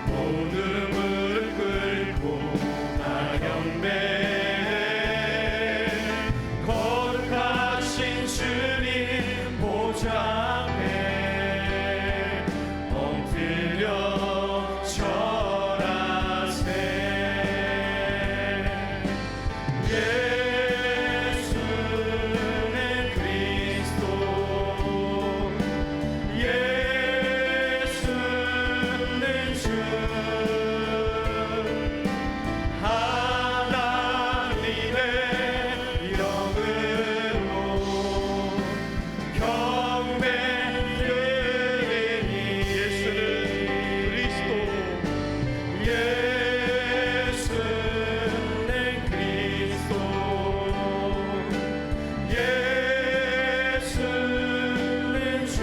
모든 무릎 꿇고 나 경배해. 거룩하신 주님 보좌 앞에 엎드려 절하세. 예수는 그리스도, 예수는 주, 하나님의 이름으로 경배드리니. 예수는 그리스도, 예수는 그리스도, 예수는 주,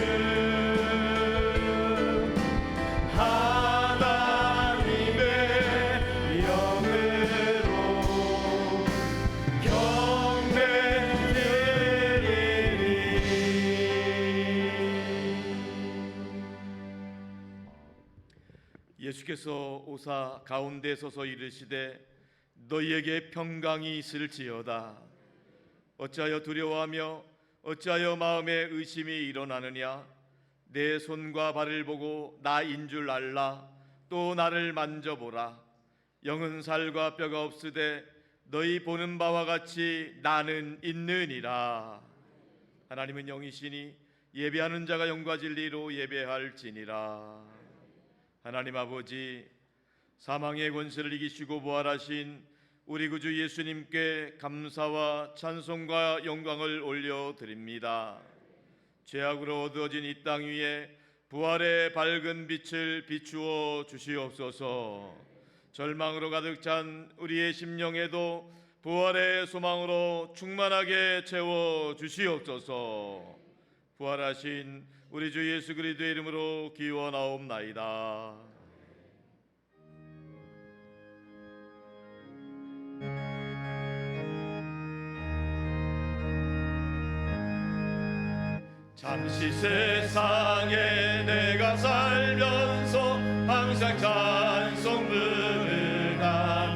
하나님의 이름으로 경배드리니. 예수께서 오사 가운데 서서 이르시되 너희에게 평강이 있을지어다. 어찌하여 두려워하며 어찌하여 마음에 의심이 일어나느냐. 내 손과 발을 보고 나인 줄 알라. 또 나를 만져보라. 영은 살과 뼈가 없으되 너희 보는 바와 같이 나는 있느니라. 하나님은 영이시니 예배하는 자가 영과 진리로 예배할지니라. 하나님 아버지, 사망의 권세를 이기시고 부활하신 우리 구주 예수님께 감사와 찬송과 영광을 올려드립니다. 죄악으로 어두워진 이 땅 위에 부활의 밝은 빛을 비추어 주시옵소서. 절망으로 가득 찬 우리의 심령에도 부활의 소망으로 충만하게 채워 주시옵소서. 부활하신 우리 주 예수 그리스도의 이름으로 기원하옵나이다. 잠시 세상에 내가 살면서 항상 찬송 부르다가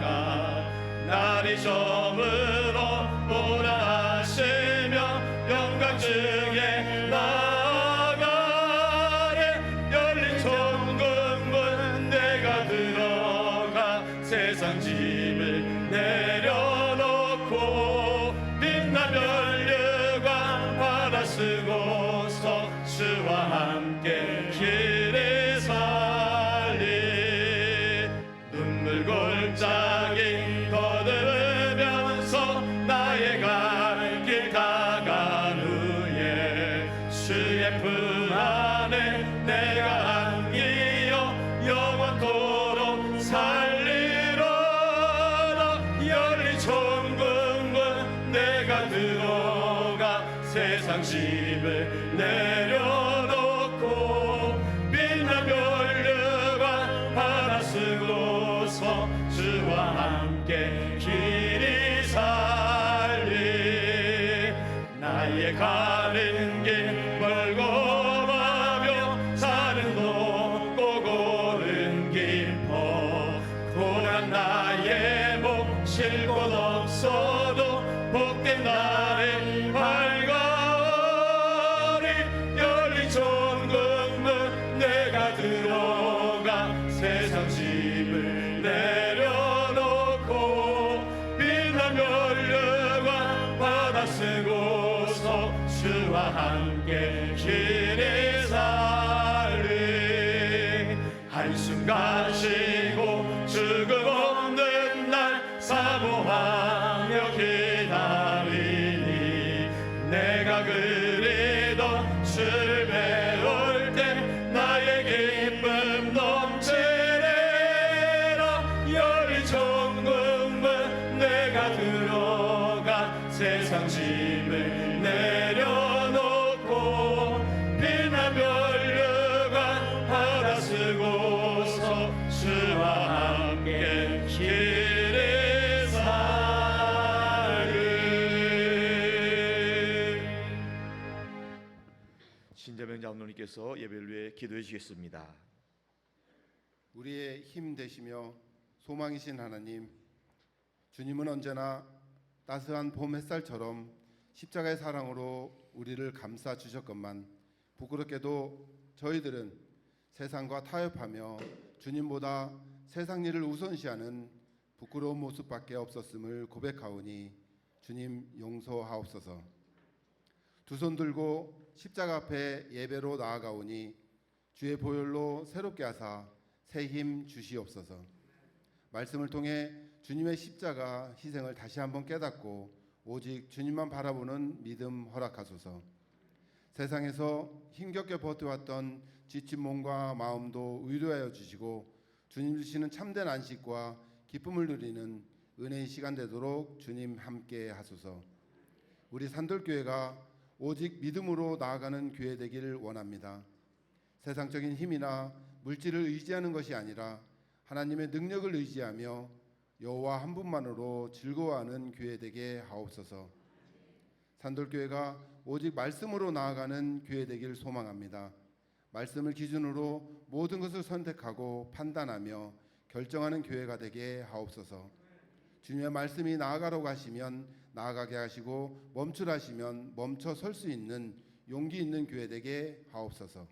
날이 저물어 오라 하시며 영광중에 나가래. 열린 천국문 내가 들어가 세상 짐을 내려놓고 빛나 면류관 받아 쓰고서 주와 함께 길에 살리. 눈물 골짜기 거두면서 나의 갈 길 다간 후에 주의 품 안에 내가 안기어 영원토록 살리로다. 열린 천국문 내가 들어가 세상 짐을 내려놓고 빛나 면류관 받아 쓰고서 주와 함께 길이 살리. 나의 가는 길 멀고 험하며 산은 높고 고른 깊어 고난 나의 목 쉴 곳 없어도 복된 날에 밝아오리. 열린 천국문 내가 들어가 세상 짐을 내려놓고 빛나 면류관 받아 쓰고서 주와 함께 길이 살리. 한숨 가시고 죽음 없는 날 사모하며 기다리니. 내가 그리던 주를 배울 때 나의 기쁨 넘치리라. 열린 천국문 내가 들어가 세상 짐을 내려놓고 빛나 면류관 받아 쓰고서 주와 함께 길이 살리. 신재명 장로님께서 예배를 위해 기도해 주시겠습니다. 우리의 힘 되시며 소망이신 하나님, 주님은 언제나 따스한 봄 햇살처럼 십자가의 사랑으로 우리를 감싸 주셨건만 부끄럽게도 저희들은 세상과 타협하며 주님보다 세상 일을 우선시하는 부끄러운 모습밖에 없었음을 고백하오니 주님 용서하옵소서. 두 손 들고 십자가 앞에 예배로 나아가오니 주의 보혈로 새롭게 하사 새 힘 주시옵소서. 말씀을 통해 주님의 십자가 희생을 다시 한번 깨닫고 오직 주님만 바라보는 믿음 허락하소서. 세상에서 힘겹게 버텨왔던 지친 몸과 마음도 위로하여 주시고 주님 주시는 참된 안식과 기쁨을 누리는 은혜의 시간 되도록 주님 함께 하소서. 우리 산돌교회가 오직 믿음으로 나아가는 교회 되기를 원합니다. 세상적인 힘이나 물질을 의지하는 것이 아니라 하나님의 능력을 의지하며 여호와 한 분만으로 즐거워하는 교회 되게 하옵소서. 산돌교회가 오직 말씀으로 나아가는 교회 되기를 소망합니다. 말씀을 기준으로 모든 것을 선택하고 판단하며 결정하는 교회가 되게 하옵소서. 주님의 말씀이 나아가라고 하시면 나아가게 하시고 멈추라 하시면 멈춰 설 수 있는 용기 있는 교회 되게 하옵소서.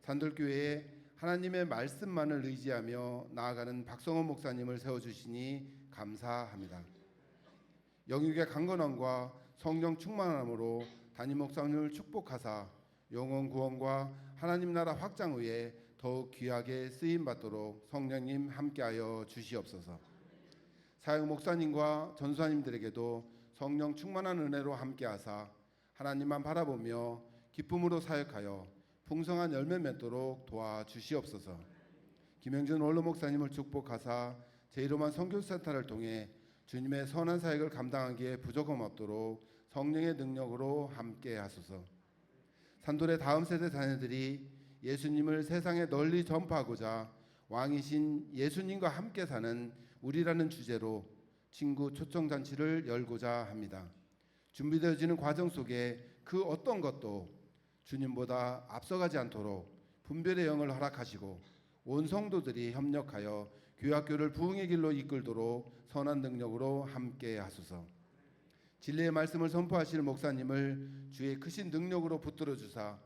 산돌교회에 하나님의 말씀만을 의지하며 나아가는 박성원 목사님을 세워주시니 감사합니다. 영육의 강건함과 성령 충만함으로 담임 목사님을 축복하사 영혼 구원과 하나님 나라 확장 위에 더욱 귀하게 쓰임받도록 성령님 함께하여 주시옵소서. 사역 목사님과 전수사님들에게도 성령 충만한 은혜로 함께하사 하나님만 바라보며 기쁨으로 사역하여 풍성한 열매 맺도록 도와주시옵소서. 김영준 원로 목사님을 축복하사 제1호만 선교센터를 통해 주님의 선한 사역을 감당하기에 부족함 없도록 성령의 능력으로 함께하소서. 산돌의 다음 세대 자녀들이 예수님을 세상에 널리 전파하고자 왕이신 예수님과 함께 사는 우리라는 주제로 친구 초청잔치를 열고자 합니다. 준비되어지는 과정 속에 그 어떤 것도 주님보다 앞서가지 않도록 분별의 영을 허락하시고 온 성도들이 협력하여 교학교를 부흥의 길로 이끌도록 선한 능력으로 함께 하소서. 진리의 말씀을 선포하실 목사님을 주의 크신 능력으로 붙들어 주사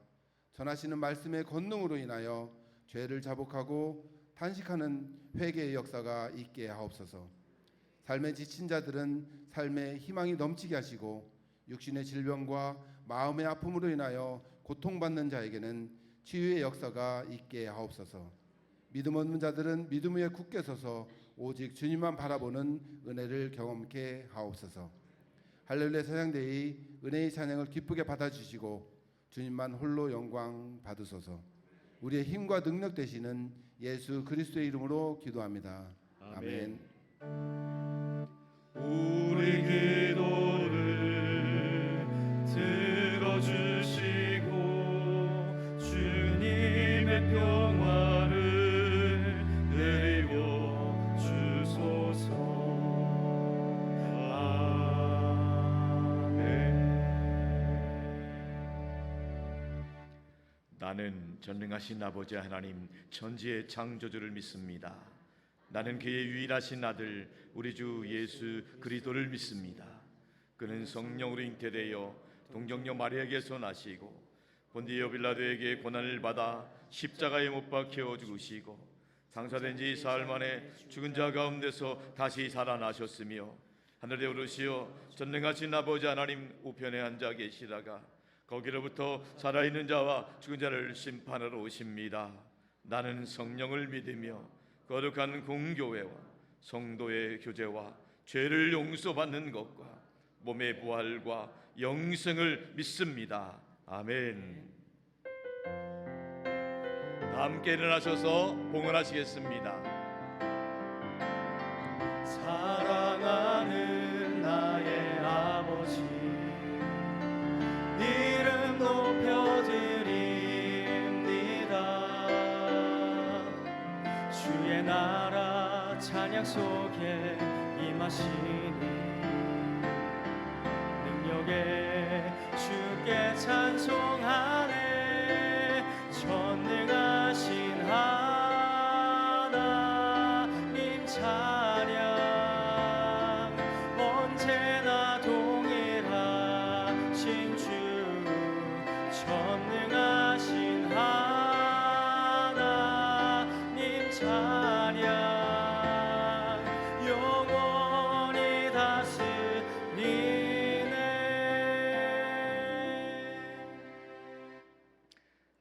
전하시는 말씀의 권능으로 인하여 죄를 자복하고 단식하는 회개의 역사가 있게 하옵소서. 삶에 지친 자들은 삶에 희망이 넘치게 하시고 육신의 질병과 마음의 아픔으로 인하여 고통받는 자에게는 치유의 역사가 있게 하옵소서. 믿음 없는 자들은 믿음 위에 굳게 서서 오직 주님만 바라보는 은혜를 경험케 하옵소서. 할렐루야 사장대의 은혜의 찬양을 기쁘게 받아주시고 주님만 홀로 영광 받으소서. 우리의 힘과 능력 되시는 예수 그리스도의 이름으로 기도합니다. 아멘. 우리 기도를 들어주시고 주님의 평화를 내려 주소서. 아멘. 나는 전능하신 아버지 하나님 천지의 창조주를 믿습니다. 나는 그의 유일하신 아들 우리 주 예수 그리스도를 믿습니다. 그는 성령으로 잉태되어 동정녀 마리아에게서 나시고 본디오 빌라도에게 고난을 받아 십자가에 못 박혀 죽으시고 장사된 지 사흘 만에 죽은 자 가운데서 다시 살아나셨으며 하늘에 오르시어 전능하신 아버지 하나님 우편에 앉아 계시다가 거기로부터 살아있는 자와 죽은 자를 심판하러 오십니다. 나는 성령을 믿으며 거룩한 공교회와 성도의 교제와 죄를 용서받는 것과 몸의 부활과 영생을 믿습니다. 아멘. 다 함께 일어나셔서 봉헌하시겠습니다. 사랑하는 나의 아버지 이름 높여드립니다. 주의 나라 찬양 속에 임하시니 능력에 주께 찬송하네.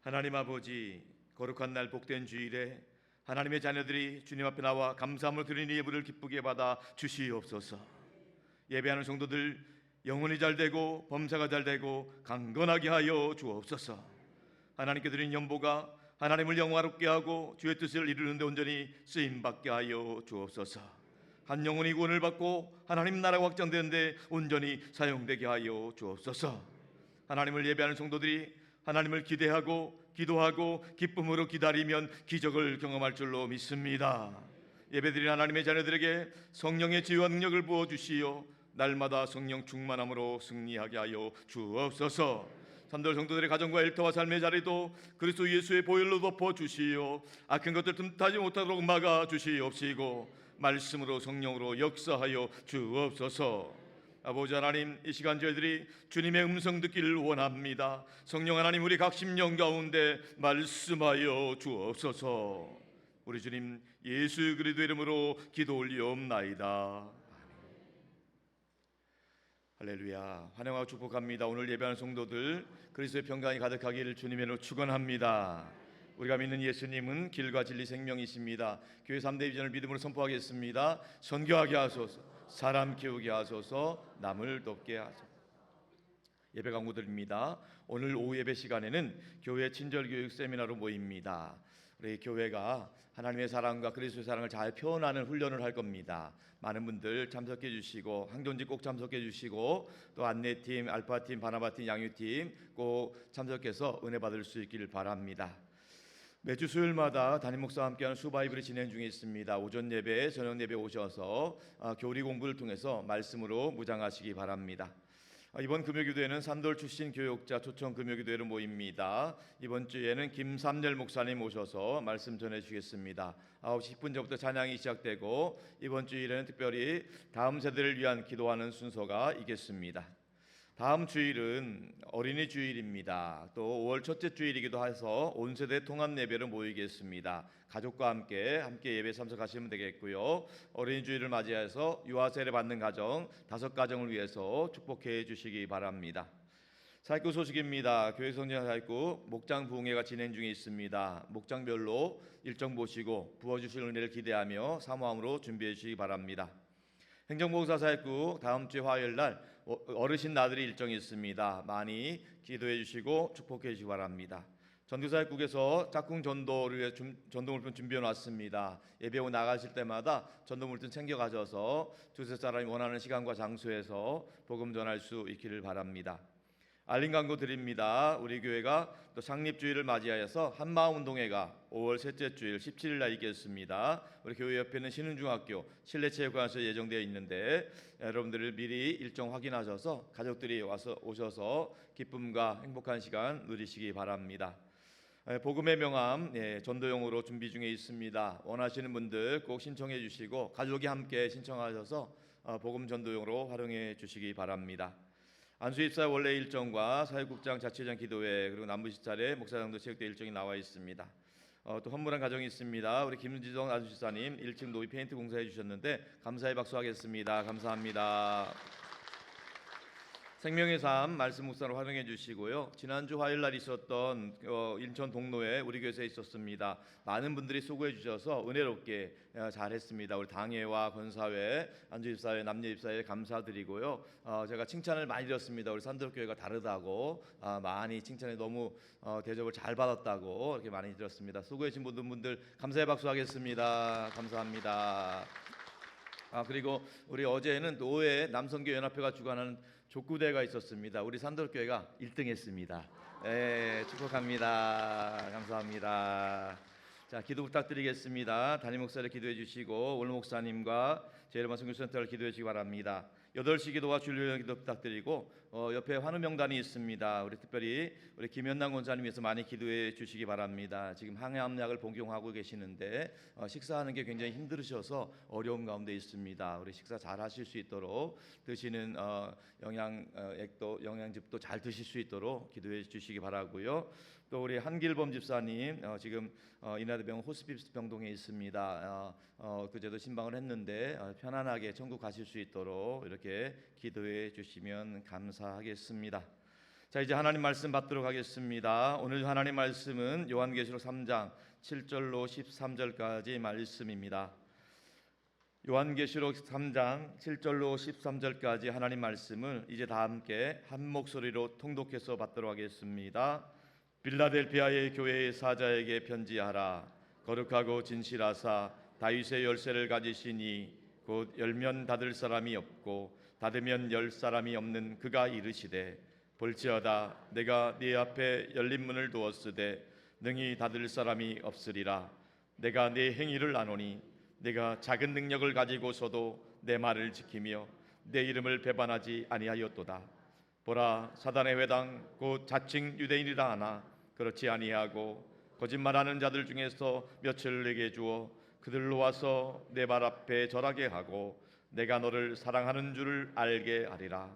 하나님 아버지, 거룩한 날 복된 주일에 하나님의 자녀들이 주님 앞에 나와 감사함을 드리는 예물을 기쁘게 받아 주시옵소서. 예배하는 성도들 영혼이 잘 되고 범사가 잘 되고 강건하게 하여 주옵소서. 하나님께 드린 연보가 하나님을 영화롭게 하고 주의 뜻을 이루는 데 온전히 쓰임받게 하여 주옵소서. 한 영혼이 구원을 받고 하나님 나라가 확장되는 데 온전히 사용되게 하여 주옵소서. 하나님을 예배하는 성도들이 하나님을 기대하고 기도하고 기쁨으로 기다리면 기적을 경험할 줄로 믿습니다. 예배드린 하나님의 자녀들에게 성령의 지혜와 능력을 부어주시어 날마다 성령 충만함으로 승리하게 하여 주옵소서. 산돌 성도들의 가정과 일터와 삶의 자리도 그리스도 예수의 보혈로 덮어주시어 악한 것들 틈타지 못하도록 막아주시옵시고 말씀으로 성령으로 역사하여 주옵소서. 아버지 하나님, 이 시간 저희들이 주님의 음성 듣기를 원합니다. 성령 하나님, 우리 각 심령 가운데 말씀하여 주옵소서. 우리 주님 예수 그리스도 이름으로 기도 올리옵나이다. 할렐루야. 환영하고 축복합니다. 오늘 예배하는 성도들 그리스도의 평강이 가득하기를 주님의 이름으로 축원합니다. 우리가 믿는 예수님은 길과 진리 생명이십니다. 교회 3대 비전을 믿음으로 선포하겠습니다. 선교하게 하소서, 사람 키우게 하소서, 남을 돕게 하소서. 예배 강구드립니다. 오늘 오후 예배 시간에는 교회 친절교육 세미나로 모입니다. 우리 교회가 하나님의 사랑과 그리스도의 사랑을 잘 표현하는 훈련을 할 겁니다. 많은 분들 참석해 주시고 항존지 꼭 참석해 주시고 또 안내팀, 알파팀, 바나바팀, 양유팀 꼭 참석해서 은혜 받을 수 있기를 바랍니다. 매주 수요일마다 담임 목사와 함께하는 수바이블이 진행 중에 있습니다. 오전 예배, 저녁 예배 오셔서 교리 공부를 통해서 말씀으로 무장하시기 바랍니다. 이번 금요기도에는 산돌 출신 교육자 초청 금요기도회로 모입니다. 이번 주에는 김삼열 목사님 오셔서 말씀 전해주시겠습니다. 9시 10분 전부터 찬양이 시작되고 이번 주일에는 특별히 다음 세대를 위한 기도하는 순서가 있겠습니다. 다음 주일은 어린이 주일입니다. 또 5월 첫째 주일이기도 해서 온 세대 통합 예배를 모이겠습니다. 가족과 함께 예배 참석하시면 되겠고요. 어린이 주일을 맞이해서 유아 세례 받는 가정 5가정을 위해서 축복해 주시기 바랍니다. 사역구 소식입니다. 교회 성장 사역구 목장 부흥회가 진행 중에 있습니다. 목장별로 일정 보시고 부어주실 은혜를 기대하며 사모함으로 준비해 주시기 바랍니다. 행정봉사 사역구 다음 주 화요일 날 어르신 나들이 일정이 있습니다. 많이 기도해 주시고 축복해 주시기 바랍니다. 전도사역국에서 짝꿍 전도를 위해 전도물품 준비해 놨습니다. 예배후 나가실 때마다 전도물품 챙겨 가셔서 두세 사람이 원하는 시간과 장소에서 복음 전할 수 있기를 바랍니다. 알림 광고 드립니다. 우리 교회가 또 창립주일을 맞이하여서 한마음운동회가 5월 셋째 주일 17일 날 있겠습니다. 우리 교회 옆에는 신흥중학교 실내체육관에서 예정되어 있는데 여러분들을 미리 일정 확인하셔서 가족들이 오셔서 기쁨과 행복한 시간 누리시기 바랍니다. 복음의 명함 전도용으로 준비 중에 있습니다. 원하시는 분들 꼭 신청해 주시고 가족이 함께 신청하셔서 복음 전도용으로 활용해 주시기 바랍니다. 안수입사 원래 일정과 사회국장 자치회장 기도회 그리고 남부시찰에 목사장도 체육대 일정이 나와 있습니다. 또 헌물한 가정이 있습니다. 우리 김지정 안수집사님 1층 노이 페인트 공사해 주셨는데 감사의 박수하겠습니다. 감사합니다. 생명의 삶 말씀 묵상을 활용해 주시고요. 지난주 화요일 날 있었던 인천 동로에 우리 교회에 있었습니다. 많은 분들이 수고해 주셔서 은혜롭게 잘했습니다. 우리 당회와 권사회, 안주집사회, 남녀집사회 감사드리고요. 제가 칭찬을 많이 드렸습니다. 우리 산도교회가 다르다고 많이 칭찬에 너무 대접을 잘 받았다고 이렇게 많이 들었습니다. 수고해 주신 모든 분들 감사의 박수하겠습니다. 감사합니다. 그리고 우리 어제는 노회 남성교 연합회가 주관하는 족구대회가 있었습니다. 우리 산돌교회가 1등했습니다. 축복합니다. 감사합니다. 자, 기도 부탁드리겠습니다. 담임 목사를 기도해 주시고 오늘 목사님과 제일만 선교센터를 기도해 주시기 바랍니다. 8시 기도와 주일요일 기도 부탁드리고 옆에 환우 명단이 있습니다. 우리 특별히 우리 김현남 권사님 위해서 많이 기도해 주시기 바랍니다. 지금 항암약을 복용하고 계시는데 식사하는 게 굉장히 힘들으셔서 어려운 가운데 있습니다. 우리 식사 잘 하실 수 있도록 드시는 영양즙도 잘 드실 수 있도록 기도해 주시기 바라고요. 또 우리 한길범 집사님 지금 인하대병원 호스피스 병동에 있습니다. 그제도 신방을 했는데 편안하게 천국 가실 수 있도록 이렇게 기도해 주시면 감사하겠습니다. 자, 이제 하나님 말씀 받도록 하겠습니다. 오늘 하나님 말씀은 요한계시록 3장 7절로 13절까지 말씀입니다. 요한계시록 3장 7절로 13절까지 하나님 말씀을 이제 다 함께 한 목소리로 통독해서 받도록 하겠습니다. 빌라델피아의 교회의 사자에게 편지하라. 거룩하고 진실하사 다윗의 열쇠를 가지시니 곧 열면 닫을 사람이 없고 닫으면 열 사람이 없는 그가 이르시되 볼지어다 내가 네 앞에 열린 문을 두었으되 능히 닫을 사람이 없으리라. 내가 네 행위를 아노니 내가 작은 능력을 가지고서도 내 말을 지키며 내 이름을 배반하지 아니하였도다. 보라, 사단의 회당 곧 자칭 유대인이라 하나 그렇지 아니하고 거짓말하는 자들 중에서 몇을 내게 주어 그들로 와서 내 발 앞에 절하게 하고 내가 너를 사랑하는 줄을 알게 하리라.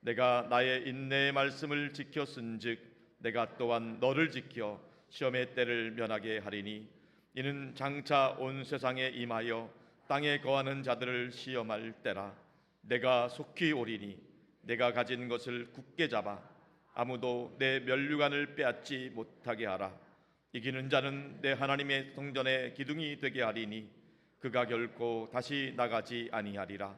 내가 나의 인내의 말씀을 지켰은즉 내가 또한 너를 지켜 시험의 때를 면하게 하리니 이는 장차 온 세상에 임하여 땅에 거하는 자들을 시험할 때라. 내가 속히 오리니 내가 가진 것을 굳게 잡아 아무도 내 면류관을 빼앗지 못하게 하라. 이기는 자는 내 하나님의 성전의 기둥이 되게 하리니 그가 결코 다시 나가지 아니하리라.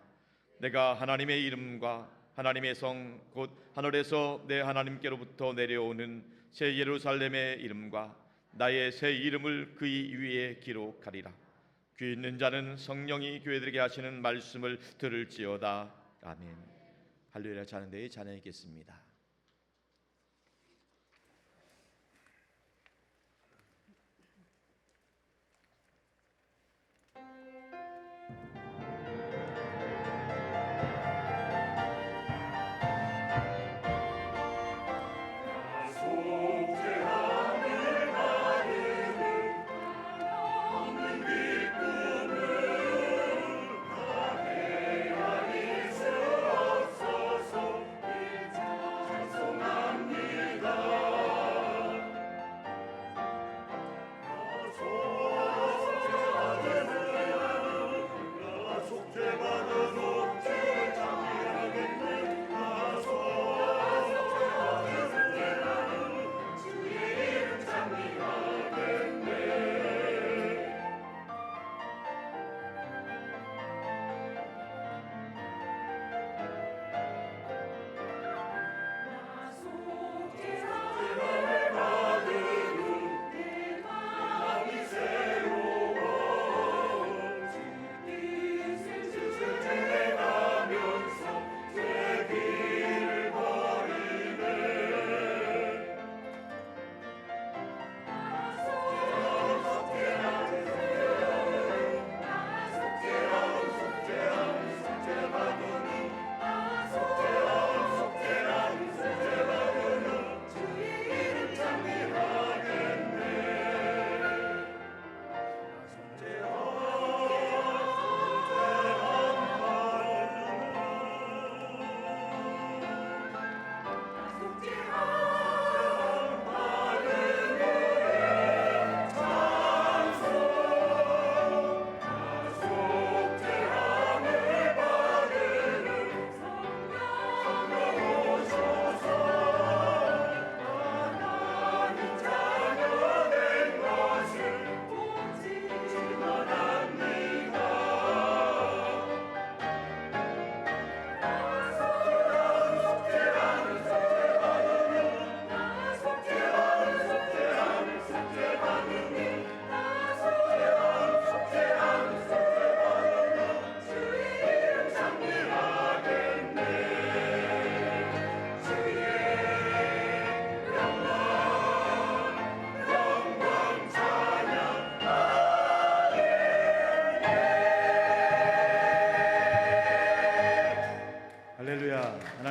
내가 하나님의 이름과 하나님의 성 곧 하늘에서 내 하나님께로부터 내려오는 새 예루살렘의 이름과 나의 새 이름을 그의 위에 기록하리라. 귀 있는 자는 성령이 교회들에게 하시는 말씀을 들을지어다. 아멘. 할렐루야. 찬양대에 찬양하겠습니다.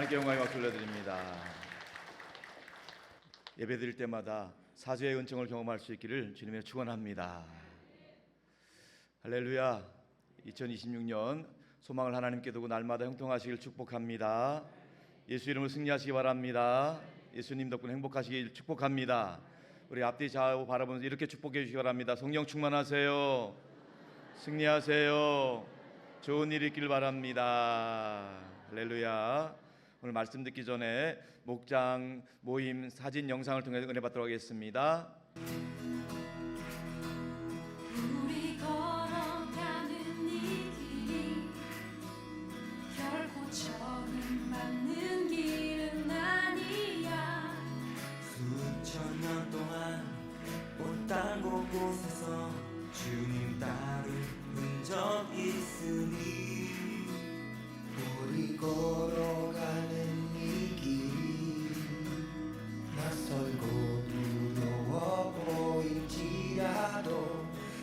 하나님께 영광의 박수 올려드립니다. 예배드릴 때마다 사죄의 은총을 경험할 수 있기를 주님의 축원합니다. 할렐루야. 2026년 소망을 하나님께 두고 날마다 형통하시길 축복합니다. 예수 이름으로 승리하시기 바랍니다. 예수님 덕분에 행복하시길 축복합니다. 우리 앞뒤 좌우 바라보면서 이렇게 축복해 주시기 바랍니다. 성령 충만하세요. 승리하세요. 좋은 일 있길 바랍니다. 할렐루야. 오늘 말씀 듣기 전에 목장 모임 사진 영상을 통해서 은혜 받도록 하겠습니다. 우리 걸어가는 이 길이 결코 처음 받는 길은 아니야. 수천 년 동안 온땅 곳곳에서 주님 따른 흔적 있으니 우리 걸어가는 이 길이 낯설고 두려워 보일지라도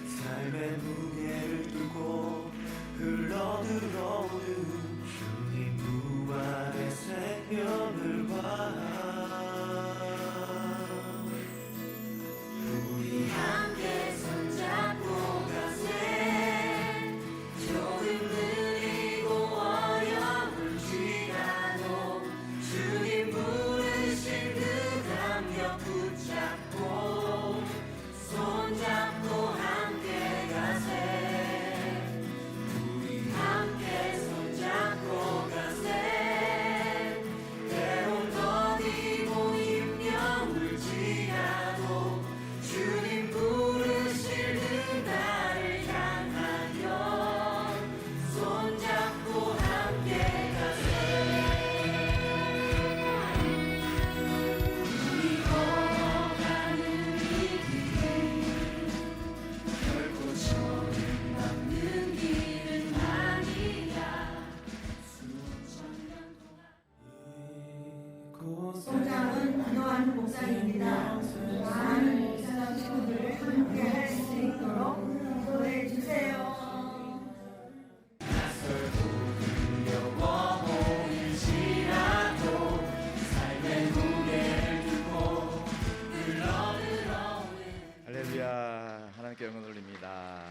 삶의 무게를 뚫고 흘러들어오는 주님 부활의 생명을 봐. 우리 함께 손잡고 가세. 조금 느리고 어려울지라도 주님 부르신 그 감격 붙잡고 손잡고 함께 가세. 우리 함께 손잡고 가세. 때론 더디고 힘겨울지라도 주님 부르실 그날을 향하여 손잡고 함께 가세. 우리 걸어가는 이 길이 결코 처음 받는 길은 아니야. 수천 년 동안 성장은 이러한 목사입니다. 많은 목사 친구들 함께 할 수 있도록 기도해 주세요. 할렐루야, 하나님께 영광 돌립니다.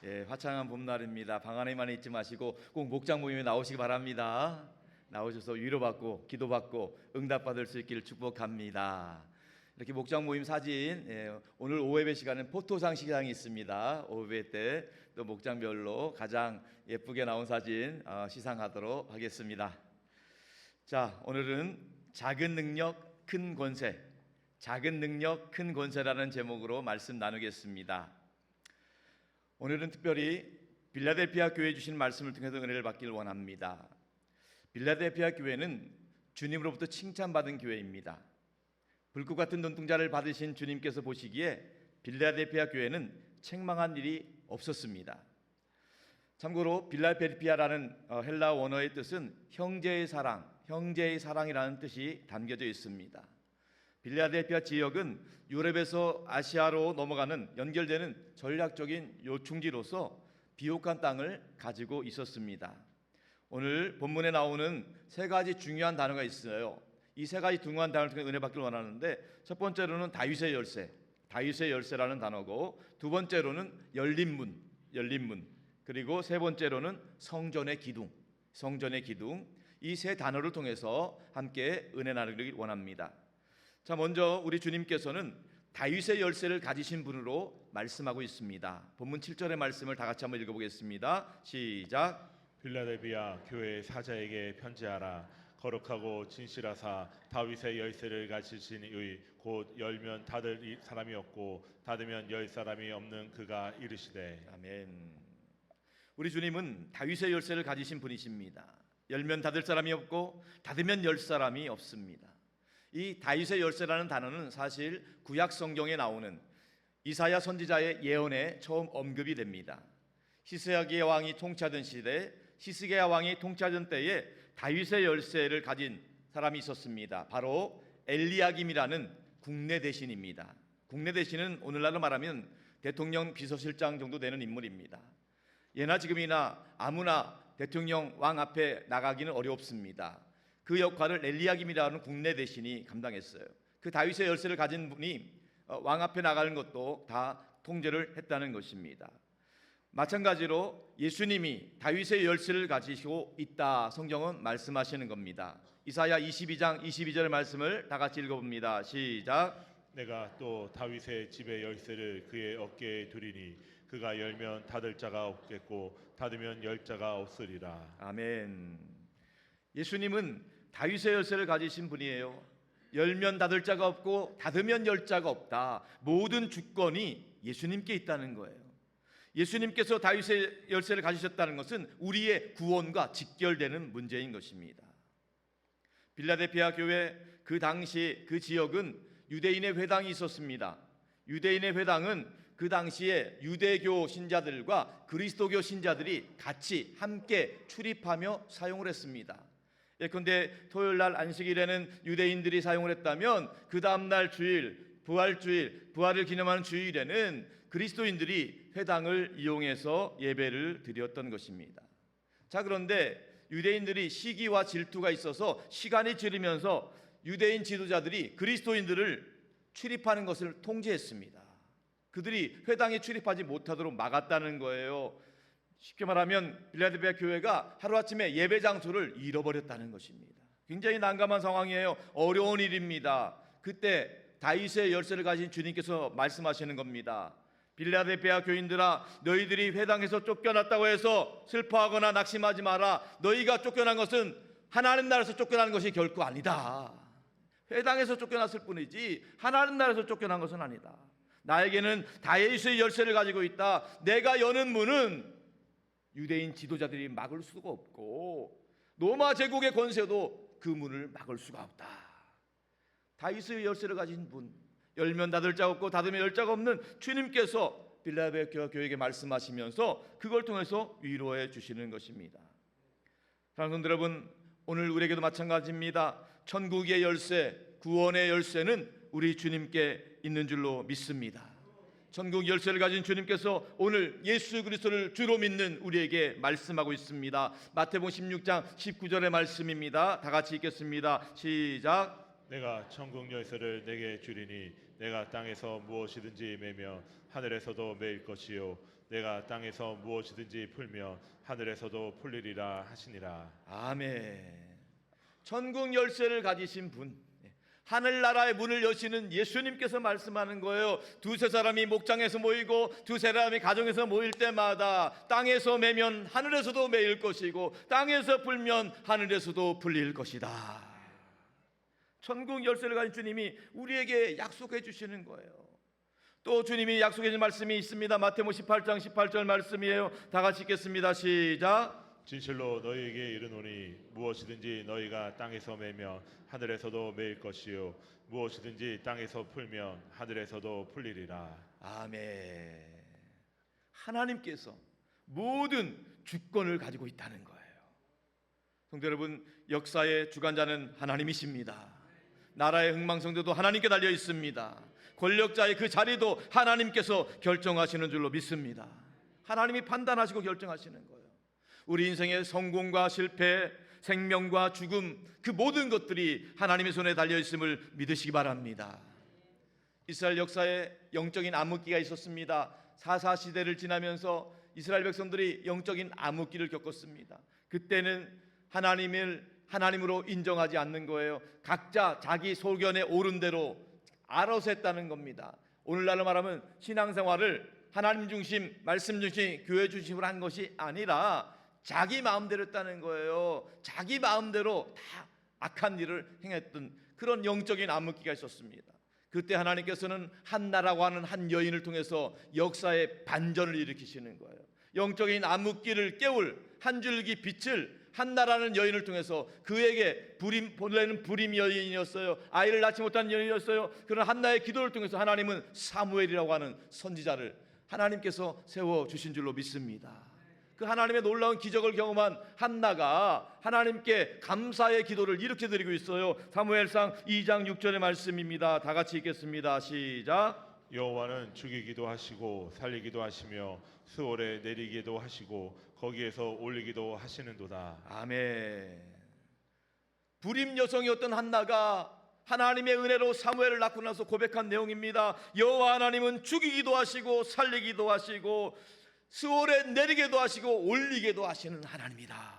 예, 화창한 봄날입니다. 방 안에만 있지 마시고 꼭 목장 모임에 나오시기 바랍니다. 나오셔서 위로받고 기도받고 응답받을 수 있기를 축복합니다. 이렇게 목장 모임 사진, 오늘 오후예배 시간은 포토상 시간이 있습니다. 오후예배 때 또 목장별로 가장 예쁘게 나온 사진 시상하도록 하겠습니다. 자, 오늘은 작은 능력 큰 권세, 작은 능력 큰 권세라는 제목으로 말씀 나누겠습니다. 오늘은 특별히 빌라델피아 교회에 주신 말씀을 통해서 은혜를 받기를 원합니다. 빌라델피아 교회는 주님으로부터 칭찬받은 교회입니다. 불꽃 같은 눈동자를 받으신 주님께서 보시기에 빌라델피아 교회는 책망한 일이 없었습니다. 참고로 빌라델피아라는 헬라 원어의 뜻은 형제의 사랑, 형제의 사랑이라는 뜻이 담겨져 있습니다. 빌라델피아 지역은 유럽에서 아시아로 넘어가는 연결되는 전략적인 요충지로서 비옥한 땅을 가지고 있었습니다. 오늘 본문에 나오는 세 가지 중요한 단어가 있어요. 이 세 가지 중요한 단어를 통해 은혜 받기를 원하는데, 첫 번째로는 다윗의 열쇠, 다윗의 열쇠라는 단어고, 두 번째로는 열린 문, 열린 문, 그리고 세 번째로는 성전의 기둥, 성전의 기둥. 이 세 단어를 통해서 함께 은혜 나누기를 원합니다. 자, 먼저 우리 주님께서는 다윗의 열쇠를 가지신 분으로 말씀하고 있습니다. 본문 7절의 말씀을 다 같이 한번 읽어보겠습니다. 시작. 빌라델비아 교회 사자에게 편지하라. 거룩하고 진실하사 다윗의 열쇠를 가지신 이의 곧 열면 닫을 사람이 없고 닫으면 열 사람이 없는 그가 이르시되. 아멘. 우리 주님은 다윗의 열쇠를 가지신 분이십니다. 열면 닫을 사람이 없고 닫으면 열 사람이 없습니다. 이 다윗의 열쇠라는 단어는 사실 구약 성경에 나오는 이사야 선지자의 예언에 처음 언급이 됩니다. 히스기야 왕이 통치하던 시대, 히스기야 왕이 통치하던 때에 다윗의 열쇠를 가진 사람이 있었습니다. 바로 엘리야김이라는 국내 대신입니다. 국내 대신은 오늘날로 말하면 대통령 비서실장 정도 되는 인물입니다. 예나 지금이나 아무나 대통령 왕 앞에 나가기는 어렵습니다. 그 역할을 엘리야김이라는 국내 대신이 감당했어요. 그 다윗의 열쇠를 가진 분이 왕 앞에 나가는 것도 다 통제를 했다는 것입니다. 마찬가지로 예수님이 다윗의 열쇠를 가지시고 있다, 성경은 말씀하시는 겁니다. 이사야 22장 22절의 말씀을 다 같이 읽어봅니다. 시작. 내가 또 다윗의 집의 열쇠를 그의 어깨에 두리니 그가 열면 닫을 자가 없겠고 닫으면 열 자가 없으리라. 아멘. 예수님은 다윗의 열쇠를 가지신 분이에요. 열면 닫을 자가 없고 닫으면 열 자가 없다. 모든 주권이 예수님께 있다는 거예요. 예수님께서 다윗의 열쇠를 가지셨다는 것은 우리의 구원과 직결되는 문제인 것입니다. 빌라델피아 교회 그 당시 그 지역은 유대인의 회당이 있었습니다. 유대인의 회당은 그 당시에 유대교 신자들과 그리스도교 신자들이 같이 함께 출입하며 사용을 했습니다. 예컨대 토요일 날 안식일에는 유대인들이 사용을 했다면 그 다음날 주일, 부활주일, 부활을 기념하는 주일에는 그리스도인들이 회당을 이용해서 예배를 드렸던 것입니다. 자, 그런데 유대인들이 시기와 질투가 있어서 시간이 지르면서 유대인 지도자들이 그리스도인들을 출입하는 것을 통제했습니다. 그들이 회당에 출입하지 못하도록 막았다는 거예요. 쉽게 말하면 빌라델피아 교회가 하루아침에 예배 장소를 잃어버렸다는 것입니다. 굉장히 난감한 상황이에요. 어려운 일입니다. 그때 다윗의 열쇠를 가진 주님께서 말씀하시는 겁니다. 빌라델피아 교인들아, 너희들이 회당에서 쫓겨났다고 해서 슬퍼하거나 낙심하지 마라. 너희가 쫓겨난 것은 하나님 나라에서 쫓겨난 것이 결코 아니다. 회당에서 쫓겨났을 뿐이지 하나님 나라에서 쫓겨난 것은 아니다. 나에게는 다윗의 열쇠를 가지고 있다. 내가 여는 문은 유대인 지도자들이 막을 수가 없고 로마 제국의 권세도 그 문을 막을 수가 없다. 다윗의 열쇠를 가진 분, 열면 닫을 자가 없고 닫으면 열 자가 없는 주님께서 빌라델피아 교회에게 말씀하시면서 그걸 통해서 위로해 주시는 것입니다. 사랑하는 성도 여러분, 오늘 우리에게도 마찬가지입니다. 천국의 열쇠, 구원의 열쇠는 우리 주님께 있는 줄로 믿습니다. 천국 열쇠를 가진 주님께서 오늘 예수 그리스도를 주로 믿는 우리에게 말씀하고 있습니다. 마태복음 16장 19절의 말씀입니다. 다 같이 읽겠습니다. 시작. 내가 천국 열쇠를 내게 주리니 내가 땅에서 무엇이든지 매며 하늘에서도 매일 것이요 내가 땅에서 무엇이든지 풀며 하늘에서도 풀리리라 하시니라. 아멘. 천국 열쇠를 가지신 분, 하늘나라의 문을 여시는 예수님께서 말씀하는 거예요. 두세 사람이 목장에서 모이고 두세 사람이 가정에서 모일 때마다 땅에서 매면 하늘에서도 매일 것이고 땅에서 풀면 하늘에서도 풀릴 것이다. 천국 열쇠를 가진 주님이 우리에게 약속해 주시는 거예요. 또 주님이 약속해 주신 말씀이 있습니다. 마태복음 18장 18절 말씀이에요. 다 같이 읽겠습니다. 시작. 진실로 너희에게 이르노니 무엇이든지 너희가 땅에서 매면 하늘에서도 매일 것이요 무엇이든지 땅에서 풀면 하늘에서도 풀리리라. 아멘. 하나님께서 모든 주권을 가지고 있다는 거예요. 성도 여러분, 역사의 주관자는 하나님이십니다. 나라의 흥망성쇠도 하나님께 달려 있습니다. 권력자의 그 자리도 하나님께서 결정하시는 줄로 믿습니다. 하나님이 판단하시고 결정하시는 거예요. 우리 인생의 성공과 실패, 생명과 죽음, 그 모든 것들이 하나님의 손에 달려 있음을 믿으시기 바랍니다. 이스라엘 역사에 영적인 암흑기가 있었습니다. 사사 시대를 지나면서 이스라엘 백성들이 영적인 암흑기를 겪었습니다. 그때는 하나님을 하나님으로 인정하지 않는 거예요. 각자 자기 소견에 옳은 대로 알아서 했다는 겁니다. 오늘날로 말하면 신앙생활을 하나님 중심, 말씀 중심, 교회 중심으로 한 것이 아니라 자기 마음대로 했다는 거예요. 자기 마음대로 다 악한 일을 행했던 그런 영적인 암흑기가 있었습니다. 그때 하나님께서는 한나라고 하는 한 여인을 통해서 역사의 반전을 일으키시는 거예요. 영적인 암흑기를 깨울 한 줄기 빛을 한나라는 여인을 통해서 그에게 본래는 불임 여인이었어요. 아이를 낳지 못한 여인이었어요. 그런 한나의 기도를 통해서 하나님은 사무엘이라고 하는 선지자를 하나님께서 세워주신 줄로 믿습니다. 그 하나님의 놀라운 기적을 경험한 한나가 하나님께 감사의 기도를 이렇게 드리고 있어요. 사무엘상 2장 6절의 말씀입니다. 다 같이 읽겠습니다. 시작. 여호와는 죽이기도 하시고 살리기도 하시며 수월에 내리기도 하시고 거기에서 올리기도 하시는도다. 아멘. 불임 여성이었던 한나가 하나님의 은혜로 사무엘을 낳고 나서 고백한 내용입니다. 여호와 하나님은 죽이기도 하시고 살리기도 하시고 수월에 내리게도 하시고 올리게도 하시는 하나님이다.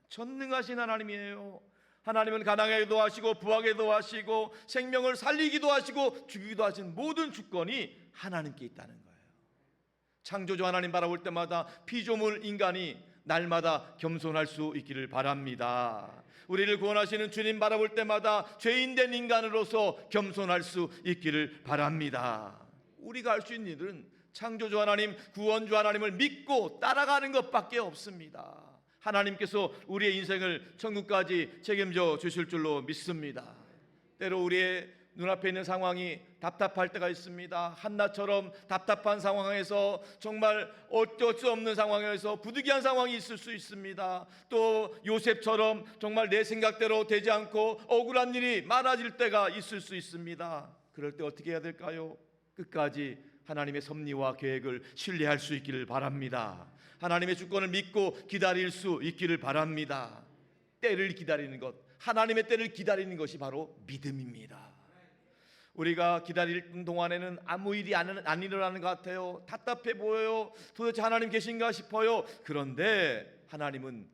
전능하신 하나님이에요. 하나님은 가난하게도 하시고 부하게도 하시고 생명을 살리기도 하시고 죽이기도 하신 모든 주권이 하나님께 있다는 거예요. 창조주 하나님 바라볼 때마다 피조물 인간이 날마다 겸손할 수 있기를 바랍니다. 우리를 구원하시는 주님 바라볼 때마다 죄인된 인간으로서 겸손할 수 있기를 바랍니다. 우리가 할 수 있는 일은 창조주 하나님, 구원주 하나님을 믿고 따라가는 것밖에 없습니다. 하나님께서 우리의 인생을 천국까지 책임져 주실 줄로 믿습니다. 때로 우리의 눈앞에 있는 상황이 답답할 때가 있습니다. 한나처럼 답답한 상황에서 정말 어쩔 수 없는 상황에서 부득이한 상황이 있을 수 있습니다. 또 요셉처럼 정말 내 생각대로 되지 않고 억울한 일이 많아질 때가 있을 수 있습니다. 그럴 때 어떻게 해야 될까요? 끝까지 하나님의 섭리와 계획을 신뢰할 수 있기를 바랍니다. 하나님의 주권을 믿고 기다릴 수 있기를 바랍니다. 때를 기다리는 것, 하나님의 때를 기다리는 것이 바로 믿음입니다. 우리가 기다릴 동안에는 아무 일이 안 일어나는 것 같아요. 답답해 보여요. 도대체 하나님 계신가 싶어요. 그런데 하나님은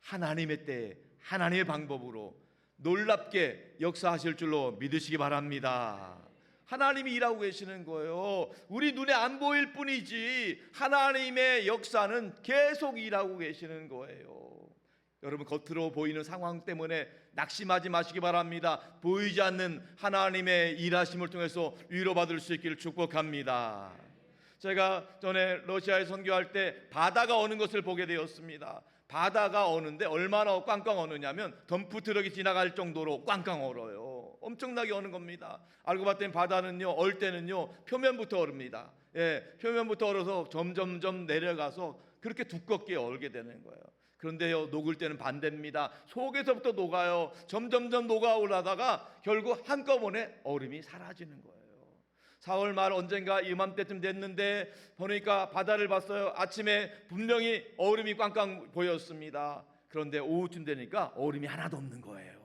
하나님의 때, 하나님의 방법으로 놀랍게 역사하실 줄로 믿으시기 바랍니다. 하나님이 일하고 계시는 거예요. 우리 눈에 안 보일 뿐이지 하나님의 역사는 계속 일하고 계시는 거예요. 여러분, 겉으로 보이는 상황 때문에 낙심하지 마시기 바랍니다. 보이지 않는 하나님의 일하심을 통해서 위로받을 수 있기를 축복합니다. 제가 전에 러시아에 선교할 때 바다가 오는 것을 보게 되었습니다. 바다가 오는데 얼마나 꽝꽝 오느냐면 덤프트럭이 지나갈 정도로 꽝꽝 얼어요. 엄청나게 오는 겁니다. 알고 봤더니 바다는요, 얼 때는요 표면부터 얼습니다. 표면부터 얼어서 점점점 내려가서 그렇게 두껍게 얼게 되는 거예요. 그런데요, 녹을 때는 반대입니다. 속에서부터 녹아요. 점점점 녹아올라다가 결국 한꺼번에 얼음이 사라지는 거예요. 4월 말 언젠가 이맘때쯤 됐는데 보니까 바다를 봤어요. 아침에 분명히 얼음이 꽝꽝 보였습니다. 그런데 오후쯤 되니까 얼음이 하나도 없는 거예요.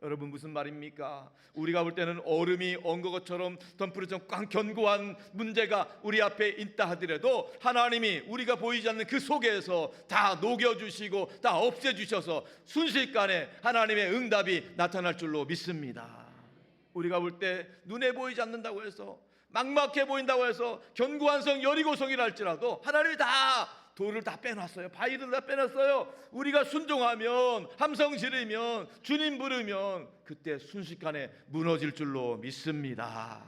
여러분, 무슨 말입니까? 우리가 볼 때는 얼음이 온 것처럼 덤프처럼 꽝 견고한 문제가 우리 앞에 있다 하더라도 하나님이 우리가 보이지 않는 그 속에서 다 녹여주시고 다 없애주셔서 순식간에 하나님의 응답이 나타날 줄로 믿습니다. 우리가 볼 때 눈에 보이지 않는다고 해서 막막해 보인다고 해서 견고한 성 여리고성이라 할지라도 하나님이 다 돌을 다 빼놨어요. 바위를 다 빼놨어요. 우리가 순종하면, 함성 지르면, 주님 부르면 그때 순식간에 무너질 줄로 믿습니다.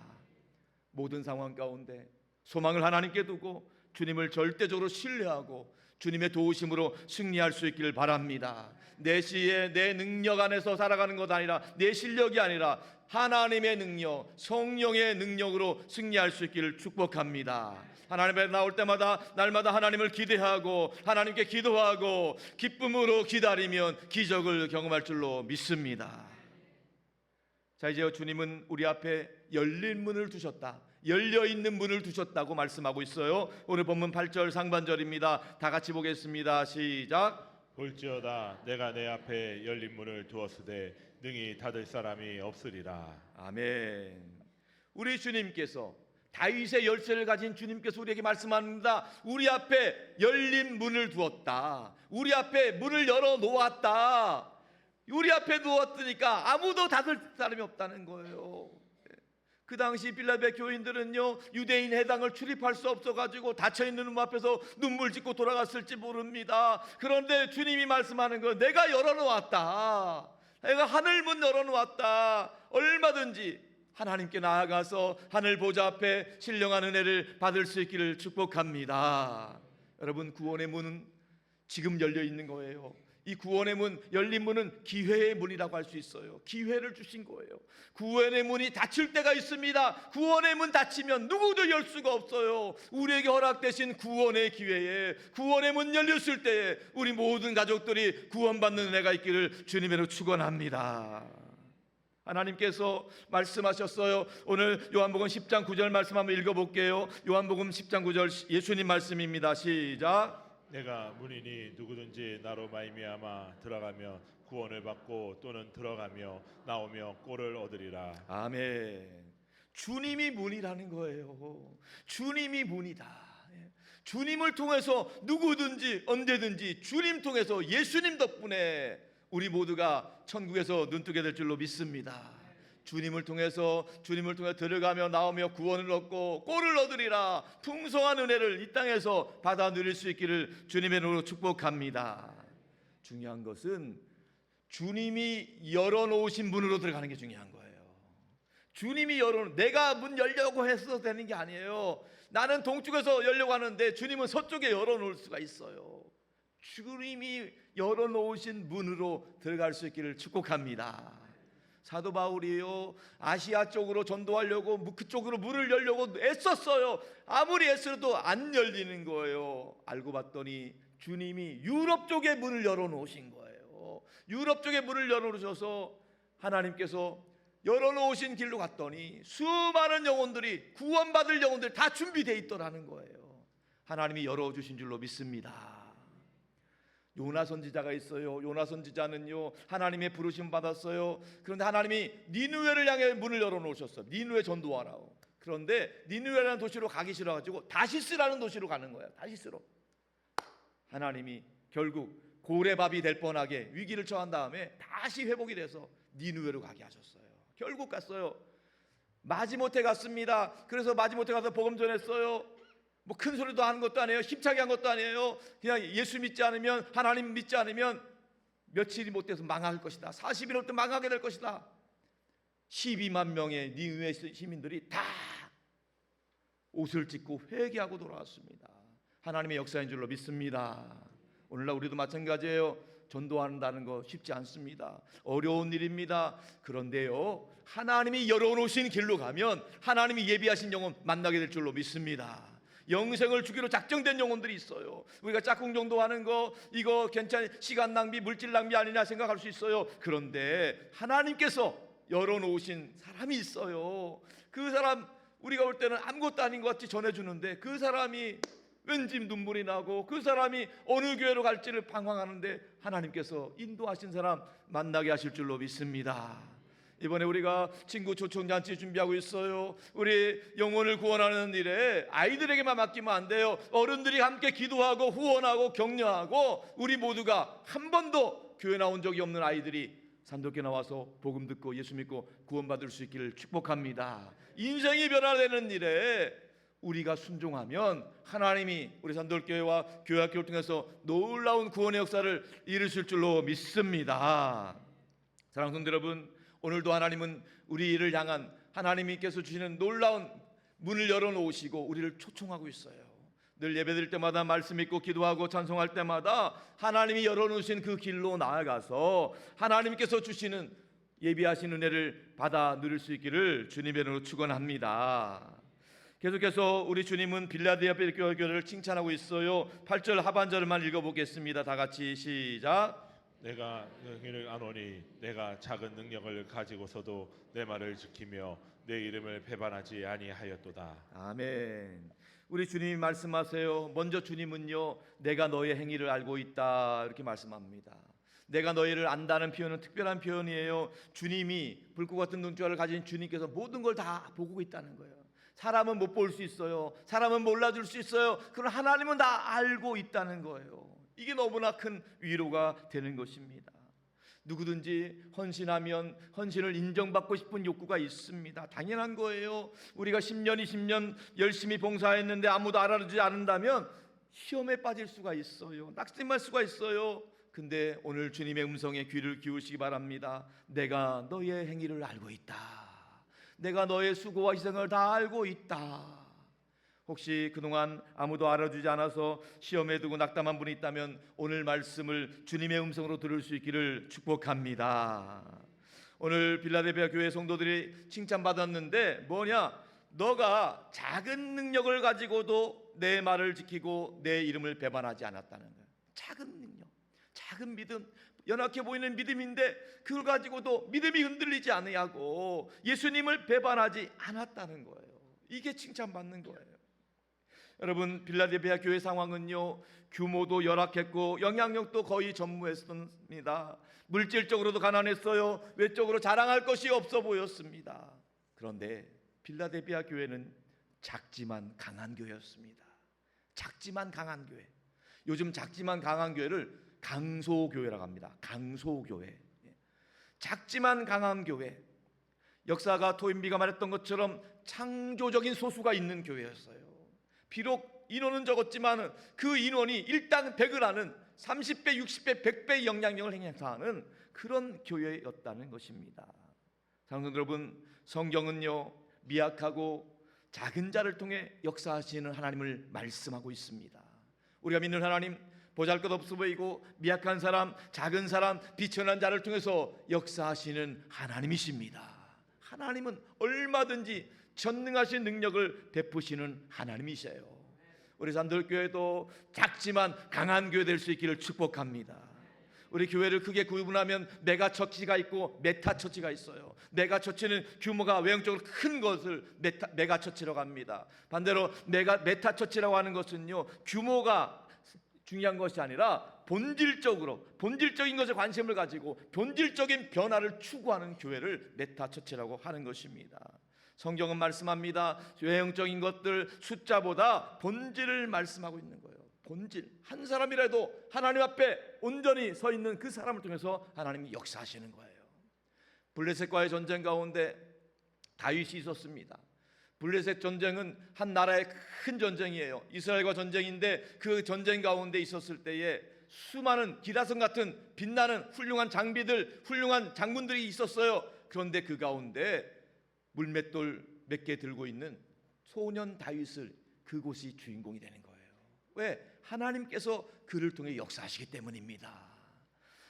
모든 상황 가운데 소망을 하나님께 두고 주님을 절대적으로 신뢰하고 주님의 도우심으로 승리할 수 있기를 바랍니다. 내 시에 내 능력 안에서 살아가는 것 아니라 내 실력이 아니라 하나님의 능력, 성령의 능력으로 승리할 수 있기를 축복합니다. 하나님 앞에 나올 때마다 날마다 하나님을 기대하고 하나님께 기도하고 기쁨으로 기다리면 기적을 경험할 줄로 믿습니다. 자, 이제 주님은 우리 앞에 열린 문을 두셨다, 열려있는 문을 두셨다고 말씀하고 있어요. 오늘 본문 8절 상반절입니다. 다 같이 보겠습니다. 시작. 볼지어다 내가 내 앞에 열린 문을 두었으되 능히 닫을 사람이 없으리라. 아멘. 우리 주님께서, 다윗의 열쇠를 가진 주님께서 우리에게 말씀합니다. 우리 앞에 열린 문을 두었다. 우리 앞에 문을 열어 놓았다. 우리 앞에 두었으니까 아무도 닫을 사람이 없다는 거예요. 그 당시 빌라델피아 교인들은요, 유대인 해당을 출입할 수 없어가지고 닫혀있는 문 앞에서 눈물 짓고 돌아갔을지 모릅니다. 그런데 주님이 말씀하는 거, 내가 열어놓았다. 내가 하늘문 열어놓았다. 얼마든지 하나님께 나아가서 하늘 보좌 앞에 신령한 은혜를 받을 수 있기를 축복합니다. 여러분, 구원의 문은 지금 열려 있는 거예요. 이 구원의 문, 열린 문은 기회의 문이라고 할 수 있어요. 기회를 주신 거예요. 구원의 문이 닫힐 때가 있습니다. 구원의 문 닫히면 누구도 열 수가 없어요. 우리에게 허락되신 구원의 기회에, 구원의 문 열렸을 때에 우리 모든 가족들이 구원받는 은혜가 있기를 주님으로 축원합니다. 하나님께서 말씀하셨어요. 오늘 요한복음 10장 9절 말씀 한번 읽어볼게요. 요한복음 10장 9절 예수님 말씀입니다. 시작. 내가 문이니 누구든지 나로 말미암아 들어가며 구원을 받고 또는 들어가며 나오며 꼴을 얻으리라. 아멘. 주님이 문이라는 거예요. 주님이 문이다. 주님을 통해서 누구든지 언제든지 주님 통해서 예수님 덕분에 우리 모두가 천국에서 눈뜨게 될 줄로 믿습니다. 주님을 통해서 들어가며 나오며 구원을 얻고 꼴을 얻으리라. 풍성한 은혜를 이 땅에서 받아 누릴 수 있기를 주님의 이름으로 축복합니다. 중요한 것은 주님이 열어놓으신 문으로 들어가는 게 중요한 거예요. 주님이 내가 문 열려고 해서 되는 게 아니에요. 나는 동쪽에서 열려고 하는데 주님은 서쪽에 열어놓을 수가 있어요. 주님이 열어놓으신 문으로 들어갈 수 있기를 축복합니다. 사도 바울이요, 아시아 쪽으로 전도하려고 그쪽으로 문을 열려고 애썼어요. 아무리 애써도 안 열리는 거예요. 알고 봤더니 주님이 유럽 쪽에 문을 열어놓으신 거예요. 유럽 쪽에 문을 열어놓으셔서 하나님께서 열어놓으신 길로 갔더니 수많은 영혼들이, 구원받을 영혼들 다 준비되어 있더라는 거예요. 하나님이 열어주신 줄로 믿습니다. 요나 선지자가 있어요. 요나 선지자는요, 하나님의 부르심 받았어요. 그런데 하나님이 니느웨를 향해 문을 열어놓으셨어요. 니느웨 전도하라고. 그런데 니느웨라는 도시로 가기 싫어가지고 다시스라는 도시로 가는 거예요. 다시스로. 하나님이 결국 고래밥이 될 뻔하게 위기를 처한 다음에 다시 회복이 돼서 니느웨로 가게 하셨어요. 결국 갔어요. 마지못해 갔습니다. 그래서 마지못해 가서 복음 전했어요. 뭐 큰 소리도 하는 것도 아니에요. 힘차게 한 것도 아니에요. 그냥 예수 믿지 않으면, 하나님 믿지 않으면 며칠이 못 돼서 망할 것이다. 40일 올 때 망하게 될 것이다. 12만 명의 니느웨 시민들이 다 옷을 찢고 회개하고 돌아왔습니다. 하나님의 역사인 줄로 믿습니다. 오늘날 우리도 마찬가지예요. 전도한다는 거 쉽지 않습니다. 어려운 일입니다. 그런데요, 하나님이 열어놓으신 길로 가면 하나님이 예비하신 영혼 만나게 될 줄로 믿습니다. 영생을 주기로 작정된 영혼들이 있어요. 우리가 짝꿍 정도하는 거 이거 괜찮, 시간 낭비, 물질 낭비 아니냐 생각할 수 있어요. 그런데 하나님께서 열어놓으신 사람이 있어요. 그 사람 우리가 볼 때는 아무것도 아닌 것 같이 전해주는데 그 사람이 왠지 눈물이 나고 그 사람이 어느 교회로 갈지를 방황하는데 하나님께서 인도하신 사람 만나게 하실 줄로 믿습니다. 이번에 우리가 친구 초청잔치 준비하고 있어요. 우리 영혼을 구원하는 일에 아이들에게만 맡기면 안 돼요. 어른들이 함께 기도하고 후원하고 격려하고 우리 모두가 한 번도 교회 나온 적이 없는 아이들이 산도께 나와서 복음 듣고 예수 믿고 구원받을 수 있기를 축복합니다. 인생이 변화되는 일에 우리가 순종하면 하나님이 우리 산돌교회와 교회학교를 통해서 놀라운 구원의 역사를 이루실 줄로 믿습니다. 사랑하는 성도 여러분, 오늘도 하나님은 우리를 향한 하나님께서 주시는 놀라운 문을 열어놓으시고 우리를 초청하고 있어요. 늘 예배드릴 때마다 말씀 읽고 기도하고 찬송할 때마다 하나님이 열어놓으신 그 길로 나아가서 하나님께서 주시는 예비하신 은혜를 받아 누릴 수 있기를 주님의 이름으로 축원합니다. 계속해서 우리 주님은 빌라델피아 교회를 칭찬하고 있어요. 8절 하반절만 읽어보겠습니다. 다 같이 시작. 내가 너희를 아노니 내가 작은 능력을 가지고서도 내 말을 지키며 내 이름을 배반하지 아니하였도다. 아멘. 우리 주님이 말씀하세요. 먼저 주님은요, 내가 너의 행위를 알고 있다 이렇게 말씀합니다. 내가 너희를 안다는 표현은 특별한 표현이에요. 주님이 불꽃 같은 눈깔을 가진 주님께서 모든 걸 다 보고 있다는 거예요. 사람은 못 볼 수 있어요. 사람은 몰라줄 수 있어요. 그러나 하나님은 다 알고 있다는 거예요. 이게 너무나 큰 위로가 되는 것입니다. 누구든지 헌신하면 헌신을 인정받고 싶은 욕구가 있습니다. 당연한 거예요. 우리가 10년, 20년 열심히 봉사했는데 아무도 알아주지 않는다면 시험에 빠질 수가 있어요. 낙심할 수가 있어요. 근데 오늘 주님의 음성에 귀를 기울이시기 바랍니다. 내가 너의 행위를 알고 있다. 내가 너의 수고와 희생을 다 알고 있다. 혹시 그동안 아무도 알아주지 않아서 시험에 두고 낙담한 분이 있다면 오늘 말씀을 주님의 음성으로 들을 수 있기를 축복합니다. 오늘 빌라델피아 교회 성도들이 칭찬받았는데 뭐냐? 너가 작은 능력을 가지고도 내 말을 지키고 내 이름을 배반하지 않았다는 거예요. 작은 능력, 작은 믿음, 연약해 보이는 믿음인데 그걸 가지고도 믿음이 흔들리지 않으냐고 예수님을 배반하지 않았다는 거예요. 이게 칭찬받는 거예요. 여러분, 빌라델피아 교회 상황은요, 규모도 열악했고 영향력도 거의 전무했습니다. 물질적으로도 가난했어요. 외적으로 자랑할 것이 없어 보였습니다. 그런데 빌라델피아 교회는 작지만 강한 교회였습니다. 작지만 강한 교회. 요즘 작지만 강한 교회를 강소교회라고 합니다. 강소교회. 작지만 강한 교회. 역사가 토인비가 말했던 것처럼 창조적인 소수가 있는 교회였어요. 비록 비록 인원은 적었지만 그 인원이 일당 100을 하는 30배, 60배, 100배의 영향력을 행사하는 그런 교회였다는 것입니다. 사랑하는 여러분, 성경은요 미약하고 작은 자를 통해 역사하시는 하나님을 말씀하고 있습니다. 우리가 믿는 하나님, 보잘것없어 보이고 미약한 사람, 작은 사람, 비천한 자를 통해서 역사하시는 하나님이십니다. 하나님은 얼마든지 전능하신 능력을 베푸시는 하나님이세요. 우리 산들교회도 작지만 강한 교회 될 수 있기를 축복합니다. 우리 교회를 크게 구분하면 메가처치가 있고 메타처치가 있어요. 메가처치는 규모가 외형적으로 큰 것을 메가처치라고 합니다. 반대로 메타처치라고 하는 것은요, 규모가 중요한 것이 아니라 본질적인 것에 관심을 가지고 본질적인 변화를 추구하는 교회를 메타처치라고 하는 것입니다. 성경은 말씀합니다. 외형적인 것들 숫자보다 본질을 말씀하고 있는 거예요. 본질. 한 사람이라도 하나님 앞에 온전히 서 있는 그 사람을 통해서 하나님이 역사하시는 거예요. 블레셋과의 전쟁 가운데 다윗이 있었습니다. 블레셋 전쟁은 한 나라의 큰 전쟁이에요. 이스라엘과 전쟁인데 그 전쟁 가운데 있었을 때에 수많은 기라성 같은 빛나는 훌륭한 장비들, 훌륭한 장군들이 있었어요. 그런데 그 가운데 물맷돌 몇 개 들고 있는 소년 다윗을, 그곳이 주인공이 되는 거예요. 왜? 하나님께서 그를 통해 역사하시기 때문입니다.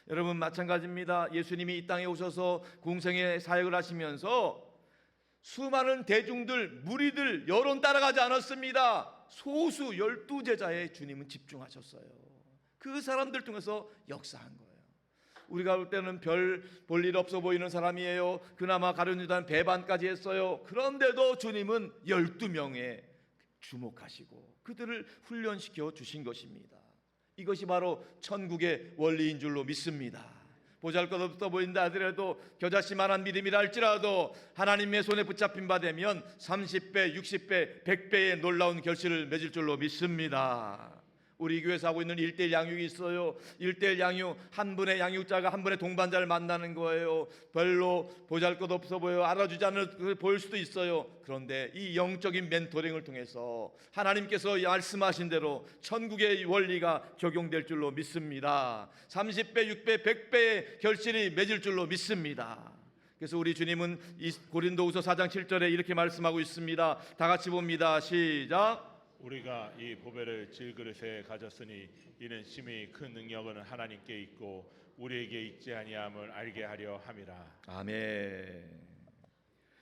여러분, 마찬가지입니다. 예수님이 이 땅에 오셔서 공생의 사역을 하시면서 수많은 대중들, 무리들 여론 따라가지 않았습니다. 소수 12제자에 주님은 집중하셨어요. 그 사람들 통해서 역사한 거예요. 우리가 볼 때는 별 볼 일 없어 보이는 사람이에요. 그나마 가룟 유다는 배반까지 했어요. 그런데도 주님은 12명에 주목하시고 그들을 훈련시켜 주신 것입니다. 이것이 바로 천국의 원리인 줄로 믿습니다. 보잘것없어 보인다 하더라도 겨자씨만한 믿음이라 할지라도 하나님의 손에 붙잡힌 바 되면 30배, 60배, 100배의 놀라운 결실을 맺을 줄로 믿습니다. 우리 교회에서 하고 있는 1:1 양육이 있어요. 1:1 양육, 한 분의 양육자가 한 분의 동반자를 만나는 거예요. 별로 보잘것없어 보여 알아주지 않을 보일 수도 있어요. 그런데 이 영적인 멘토링을 통해서 하나님께서 말씀하신 대로 천국의 원리가 적용될 줄로 믿습니다. 30배, 6배, 100배의 결실이 맺을 줄로 믿습니다. 그래서 우리 주님은 이 고린도후서 4장 7절에 이렇게 말씀하고 있습니다. 다 같이 봅니다. 시작. 우리가 이 보배를 질그릇에 가졌으니 이는 심히 큰 능력은 하나님께 있고 우리에게 있지 아니함을 알게 하려 함이라. 아멘.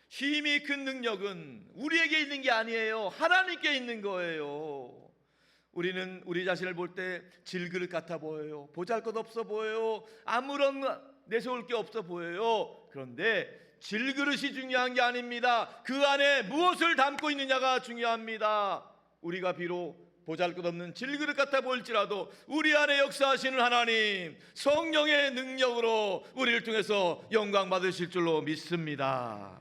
힘이 큰 능력은 우리에게 있는 게 아니에요. 하나님께 있는 거예요. 우리는 우리 자신을 볼 때 질그릇 같아 보여요. 보잘것없어 보여요. 아무런 내세울 게 없어 보여요. 그런데 질그릇이 중요한 게 아닙니다. 그 안에 무엇을 담고 있느냐가 중요합니다. 우리가 비록 보잘것없는 질그릇 같아 보일지라도 우리 안에 역사하시는 하나님 성령의 능력으로 우리를 통해서 영광 받으실 줄로 믿습니다.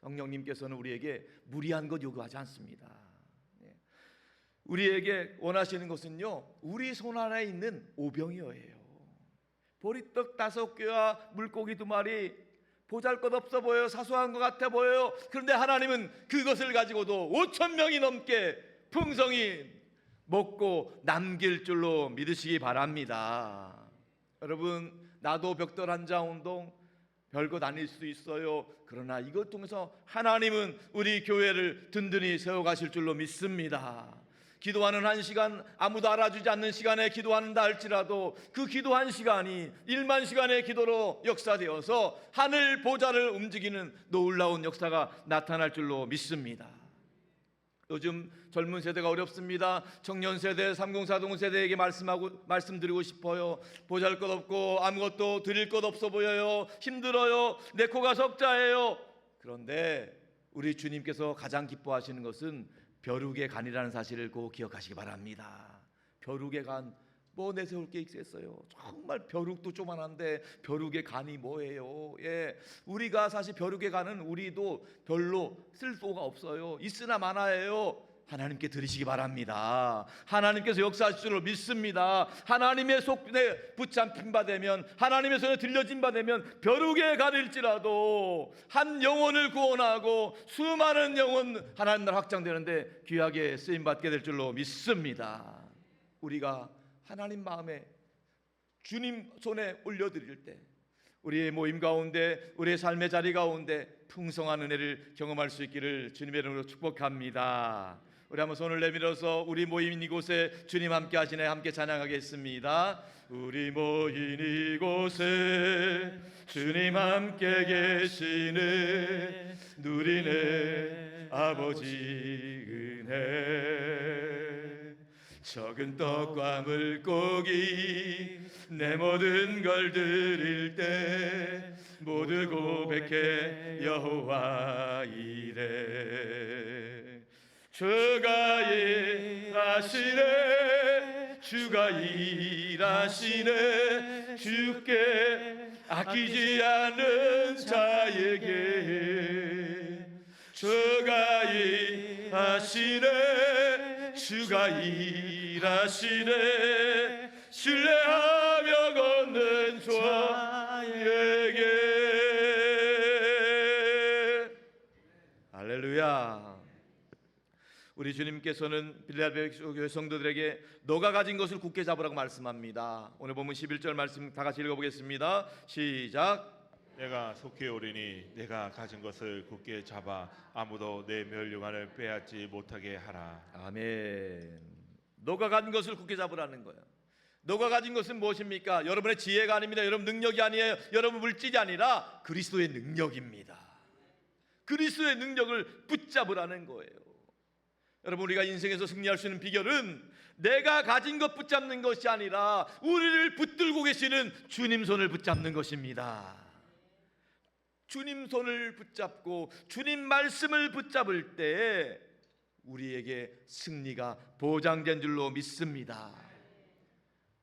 성령님께서는 우리에게 무리한 것 요구하지 않습니다. 우리에게 원하시는 것은요, 우리 손 안에 있는 오병이어예요. 보리떡 5개와 물고기 2마리, 보잘것없어 보여요. 사소한 것 같아 보여요. 그런데 하나님은 그것을 가지고도 5,000명이 넘게 풍성히 먹고 남길 줄로 믿으시기 바랍니다. 여러분, 나도 벽돌 한자 운동 별것 아닐 수 있어요. 그러나 이것 통해서 하나님은 우리 교회를 든든히 세워가실 줄로 믿습니다. 기도하는 한 시간, 아무도 알아주지 않는 시간에 기도한다 할지라도 그 기도한 시간이 1만 시간의 기도로 역사되어서 하늘 보좌를 움직이는 놀라운 역사가 나타날 줄로 믿습니다. 요즘 젊은 세대가 어렵습니다. 청년 세대, 3040 세대에게 말씀드리고 싶어요. 보잘것없고 아무것도 드릴 것 없어 보여요. 힘들어요. 내 코가 석자예요. 그런데 우리 주님께서 가장 기뻐하시는 것은 벼룩의 간이라는 사실을 꼭 기억하시기 바랍니다. 벼룩의 간, 뭐 내세울 게 있겠어요. 정말 벼룩도 조만한데 벼룩의 간이 뭐예요? 예, 우리가 사실 벼룩의 간은 우리도 별로 쓸 수가 없어요. 있으나 마나예요. 하나님께 드리시기 바랍니다. 하나님께서 역사하실 줄로 믿습니다. 하나님의 손에 붙잡힌 바 되면, 하나님의 손에 들려진 바 되면 벼룩에 가릴지라도 한 영혼을 구원하고 수많은 영혼 하나님 나라 확장되는데 귀하게 쓰임받게 될 줄로 믿습니다. 우리가 하나님 마음에 주님 손에 올려드릴 때 우리의 모임 가운데, 우리의 삶의 자리 가운데 풍성한 은혜를 경험할 수 있기를 주님의 이름으로 축복합니다. 우리 한번 손을 내밀어서 우리 모인 이곳에 주님 함께 하시네 함께 찬양하겠습니다. 우리 모인 이곳에 주님 함께 계시네, 누리네 아버지 은혜. 적은 떡과 물고기 내 모든 걸 드릴 때 모두 고백해 여호와 이래. 주가 일하시네, 주가 일하시네, 주께 아끼지 않는 자에게. 주가 일하시네, 주가 일하시네, 신뢰하며 걷는 자에게. 할렐루야. 우리 주님께서는 빌라델피아 교회 성도들에게 너가 가진 것을 굳게 잡으라고 말씀합니다. 오늘 보면 11절 말씀 다 같이 읽어보겠습니다. 시작. 내가 속히 오리니 내가 가진 것을 굳게 잡아 아무도 내 멸류관을 빼앗지 못하게 하라. 아멘. 너가 가진 것을 굳게 잡으라는 거예요. 너가 가진 것은 무엇입니까? 여러분의 지혜가 아닙니다. 여러분 능력이 아니에요. 여러분 물질이 아니라 그리스도의 능력입니다. 그리스도의 능력을 붙잡으라는 거예요. 여러분, 우리가 인생에서 승리할 수 있는 비결은 내가 가진 것 붙잡는 것이 아니라 우리를 붙들고 계시는 주님 손을 붙잡는 것입니다. 주님 손을 붙잡고 주님 말씀을 붙잡을 때 우리에게 승리가 보장된 줄로 믿습니다.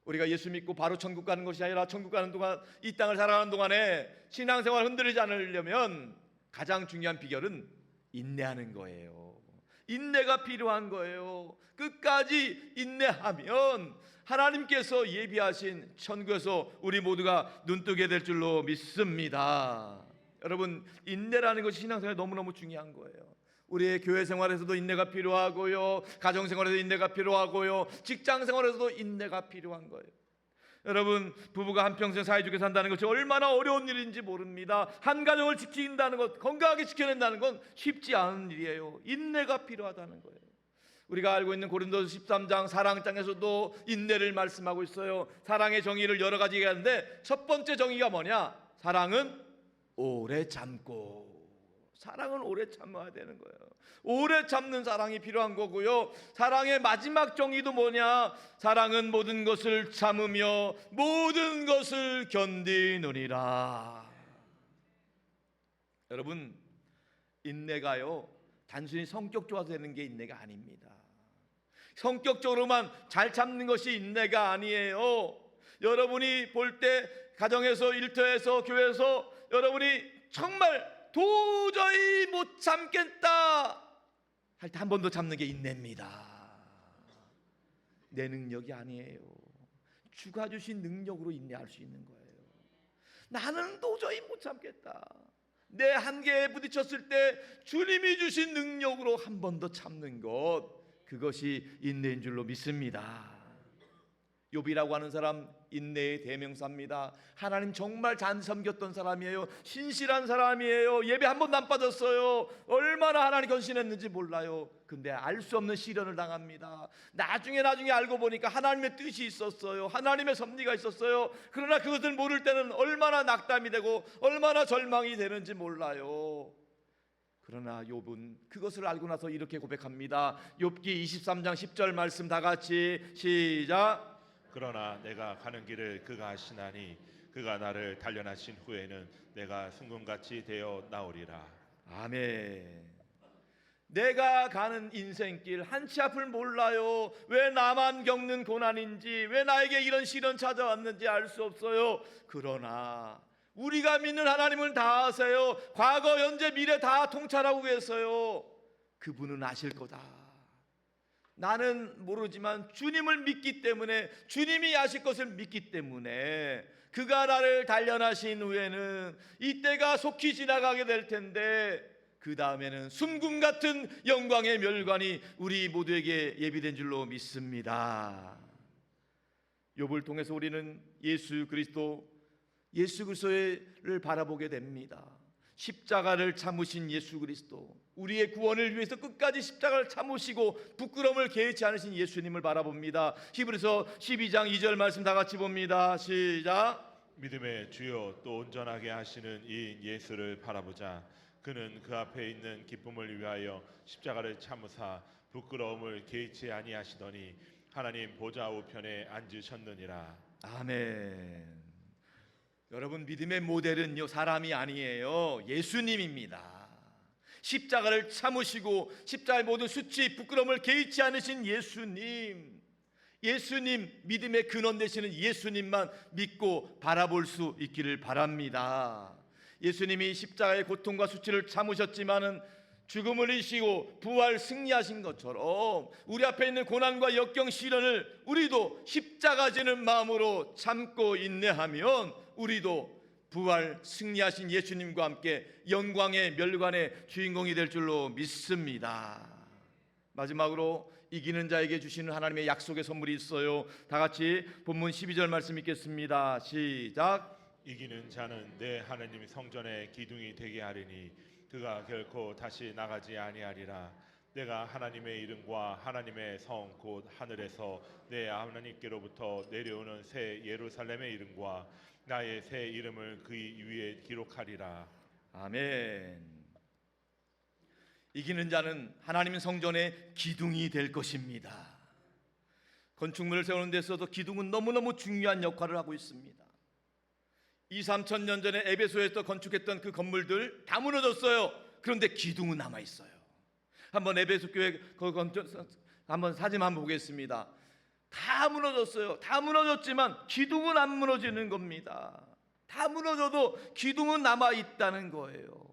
우리가 예수 믿고 바로 천국 가는 것이 아니라 천국 가는 동안, 이 땅을 살아가는 동안에 신앙생활 흔들리지 않으려면 가장 중요한 비결은 인내하는 거예요. 인내가 필요한 거예요. 끝까지 인내하면 하나님께서 예비하신 천국에서 우리 모두가 눈뜨게 될 줄로 믿습니다. 여러분, 인내라는 것이 신앙생활에 너무너무 중요한 거예요. 우리의 교회 생활에서도 인내가 필요하고요, 가정 생활에도 인내가 필요하고요, 직장 생활에서도 인내가 필요한 거예요. 여러분, 부부가 한평생 사이좋게 산다는 것이 얼마나 어려운 일인지 모릅니다. 한 가정을 지킨다는 것, 건강하게 지켜낸다는 건 쉽지 않은 일이에요. 인내가 필요하다는 거예요. 우리가 알고 있는 고린도서 13장 사랑장에서도 인내를 말씀하고 있어요. 사랑의 정의를 여러 가지 얘기하는데 첫 번째 정의가 뭐냐? 사랑은 오래 참고. 사랑은 오래 참아야 되는 거예요. 오래 참는 사랑이 필요한 거고요. 사랑의 마지막 정의도 뭐냐? 사랑은 모든 것을 참으며 모든 것을 견디느니라. 여러분, 인내가요, 단순히 성격 좋아서 되는 게 인내가 아닙니다. 성격적으로만 잘 참는 것이 인내가 아니에요. 여러분이 볼 때 가정에서, 일터에서, 교회에서 여러분이 정말 도저히 못 참겠다 할 때 한 번 더 참는 게 인내입니다. 내 능력이 아니에요. 주가 주신 능력으로 인내할 수 있는 거예요. 나는 도저히 못 참겠다. 내 한계에 부딪혔을 때 주님이 주신 능력으로 한 번 더 참는 것, 그것이 인내인 줄로 믿습니다. 욥이라고 하는 사람 인내의 대명사입니다. 하나님 정말 잘 섬겼던 사람이에요. 신실한 사람이에요. 예배 한 번도 안 빠졌어요. 얼마나 하나님 견신했는지 몰라요. 근데 알 수 없는 시련을 당합니다. 나중에 알고 보니까 하나님의 뜻이 있었어요. 하나님의 섭리가 있었어요. 그러나 그것을 모를 때는 얼마나 낙담이 되고 얼마나 절망이 되는지 몰라요. 그러나 욥은 그것을 알고 나서 이렇게 고백합니다. 욥기 23장 10절 말씀 다 같이 시작. 그러나 내가 가는 길을 그가 하시나니 그가 나를 단련하신 후에는 내가 순금같이 되어 나오리라. 아멘. 내가 가는 인생길 한치 앞을 몰라요. 왜 나만 겪는 고난인지, 왜 나에게 이런 시련 찾아왔는지 알 수 없어요. 그러나 우리가 믿는 하나님은 다 아세요. 과거, 현재, 미래 다 통찰하고 계세요. 그분은 아실 거다. 나는 모르지만 주님을 믿기 때문에, 주님이 하실 것을 믿기 때문에 그가 나를 단련하신 후에는 이때가 속히 지나가게 될 텐데 그 다음에는 순금 같은 영광의 멸관이 우리 모두에게 예비된 줄로 믿습니다. 욥을 통해서 우리는 예수 그리스도를 바라보게 됩니다. 십자가를 참으신 예수 그리스도, 우리의 구원을 위해서 끝까지 십자가를 참으시고 부끄러움을 개의치 않으신 예수님을 바라봅니다. 히브리서 12장 2절 말씀 다 같이 봅니다. 시작. 믿음의 주요 또 온전하게 하시는 이 예수를 바라보자. 그는 그 앞에 있는 기쁨을 위하여 십자가를 참으사 부끄러움을 개의치 아니하시더니 하나님 보좌 우편에 앉으셨느니라. 아멘. 여러분, 믿음의 모델은요 사람이 아니에요, 예수님입니다. 십자가를 참으시고 십자가의 모든 수치 부끄러움을 개의치 않으신 예수님, 믿음의 근원 되시는 예수님만 믿고 바라볼 수 있기를 바랍니다. 예수님이 십자가의 고통과 수치를 참으셨지만은 죽음을 이기시고 부활 승리하신 것처럼 우리 앞에 있는 고난과 역경 시련을 우리도 십자가 지는 마음으로 참고 인내하면 우리도 부활 승리하신 예수님과 함께 영광의 멸관의 주인공이 될 줄로 믿습니다. 마지막으로 이기는 자에게 주시는 하나님의 약속의 선물이 있어요. 다 같이 본문 12절 말씀 읽겠습니다. 시작. 이기는 자는 내 하나님 성전의 기둥이 되게 하리니 그가 결코 다시 나가지 아니하리라. 내가 하나님의 이름과 하나님의 성 곧 하늘에서 내 하나님께로부터 내려오는 새 예루살렘의 이름과 나의 새 이름을 그 위에 기록하리라. 아멘. 이기는 자는 하나님 성전의 기둥이 될 것입니다. 건축물을 세우는 데서도 기둥은 너무너무 중요한 역할을 하고 있습니다. 2~3천 년 전에 에베소에서 건축했던 그 건물들 다 무너졌어요. 그런데 기둥은 남아 있어요. 한번 에베소 교회 한번 사진 한번 보겠습니다. 다 무너졌어요. 다 무너졌지만 기둥은 안 무너지는 겁니다. 다 무너져도 기둥은 남아 있다는 거예요.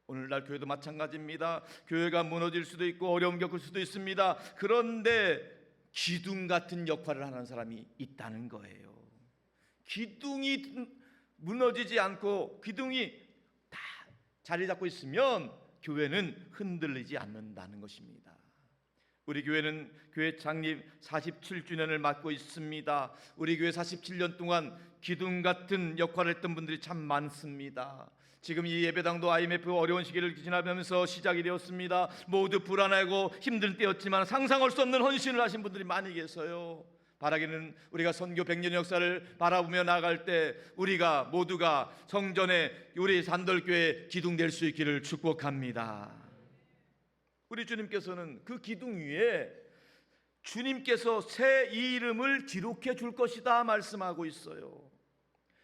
오늘날 교회도 마찬가지입니다. 교회가 무너질 수도 있고 어려움 겪을 수도 있습니다. 그런데 기둥 같은 역할을 하는 사람이 있다는 거예요. 기둥이 무너지지 않고 기둥이 다 자리 잡고 있으면 교회는 흔들리지 않는다는 것입니다. 우리 교회는 교회 창립 47주년을 맞고 있습니다. 우리 교회 47년 동안 기둥 같은 역할을 했던 분들이 참 많습니다. 지금 이 예배당도 IMF 어려운 시기를 지나면서 시작이 되었습니다. 모두 불안하고 힘든 때였지만 상상할 수 없는 헌신을 하신 분들이 많이 계세요. 바라기는 우리가 선교 100년 역사를 바라보며 나아갈 때 우리가 모두가 성전에 우리 산돌교회 기둥 될 수 있기를 축복합니다. 우리 주님께서는 그 기둥 위에 주님께서 새 이름을 기록해 줄 것이다 말씀하고 있어요.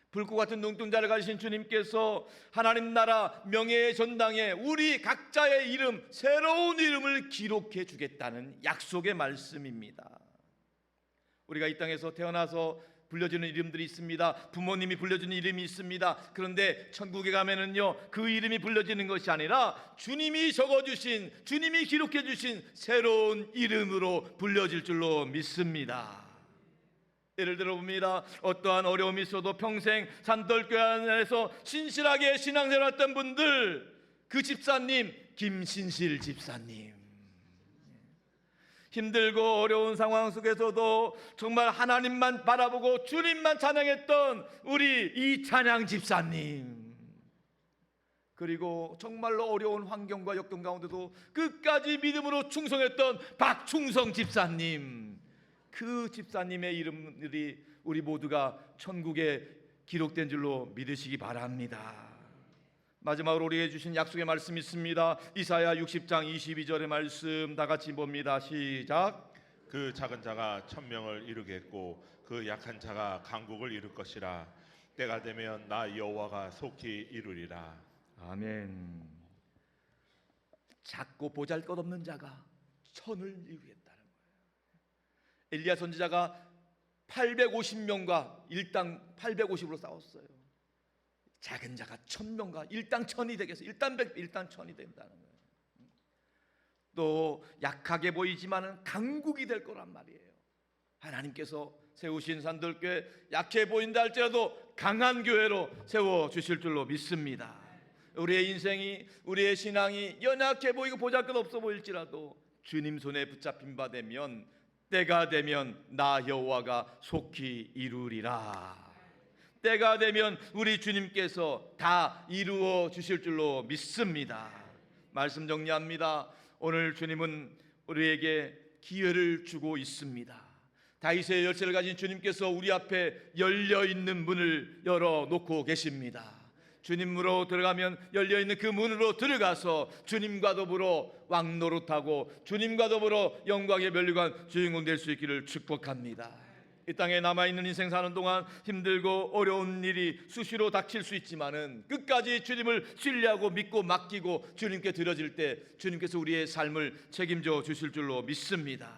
불꽃 같은 눈동자를 가지신 주님께서 하나님 나라 명예의 전당에 우리 각자의 이름, 새로운 이름을 기록해 주겠다는 약속의 말씀입니다. 우리가 이 땅에서 태어나서 불려지는 이름들이 있습니다. 부모님이 불려주는 이름이 있습니다. 그런데 천국에 가면은요, 그 이름이 불려지는 것이 아니라 주님이 적어주신, 주님이 기록해주신 새로운 이름으로 불려질 줄로 믿습니다. 예를 들어 봅니다. 어떠한 어려움이 있어도 평생 산돌교회 안에서 신실하게 신앙생활 했던 분들, 그 집사님 김신실 집사님, 힘들고 어려운 상황 속에서도 정말 하나님만 바라보고 주님만 찬양했던 우리 이찬양 집사님, 그리고 정말로 어려운 환경과 역경 가운데도 끝까지 믿음으로 충성했던 박충성 집사님, 그 집사님의 이름들이 우리 모두가 천국에 기록된 줄로 믿으시기 바랍니다. 마지막으로 우리에게 주신 약속의 말씀이 있습니다. 이사야 60장 22절의 말씀 다 같이 봅니다. 시작. 그 작은 자가 1000명을 이루겠고 그 약한 자가 강국을 이룰 것이라. 때가 되면 나 여호와가 속히 이루리라. 아멘. 작고 보잘것없는 자가 천을 이루겠다는 거예요. 엘리야 선지자가 850명과 일당 850으로 싸웠어요. 작은 자가 1000명과 일당 1000이 되겠어요. 일당 100, 일당 1000이 된다는 거예요. 또 약하게 보이지만은 강국이 될 거란 말이에요. 하나님께서 세우신 산들교회 약해 보인다 할지라도 강한 교회로 세워주실 줄로 믿습니다. 우리의 인생이, 우리의 신앙이 연약해 보이고 보잘것없어 보일지라도 주님 손에 붙잡힌 바 되면 때가 되면 나 여호와가 속히 이루리라. 때가 되면 우리 주님께서 다 이루어 주실 줄로 믿습니다. 말씀 정리합니다. 오늘 주님은 우리에게 기회를 주고 있습니다. 다윗의 열쇠를 가진 주님께서 우리 앞에 열려있는 문을 열어놓고 계십니다. 주님으로 들어가면 열려있는 그 문으로 들어가서 주님과 더불어 왕노릇하고 주님과 더불어 영광의 면류관 주인공 될 수 있기를 축복합니다. 이 땅에 남아있는 인생 사는 동안 힘들고 어려운 일이 수시로 닥칠 수 있지만은 끝까지 주님을 신뢰하고 믿고 맡기고 주님께 드려질 때 주님께서 우리의 삶을 책임져 주실 줄로 믿습니다.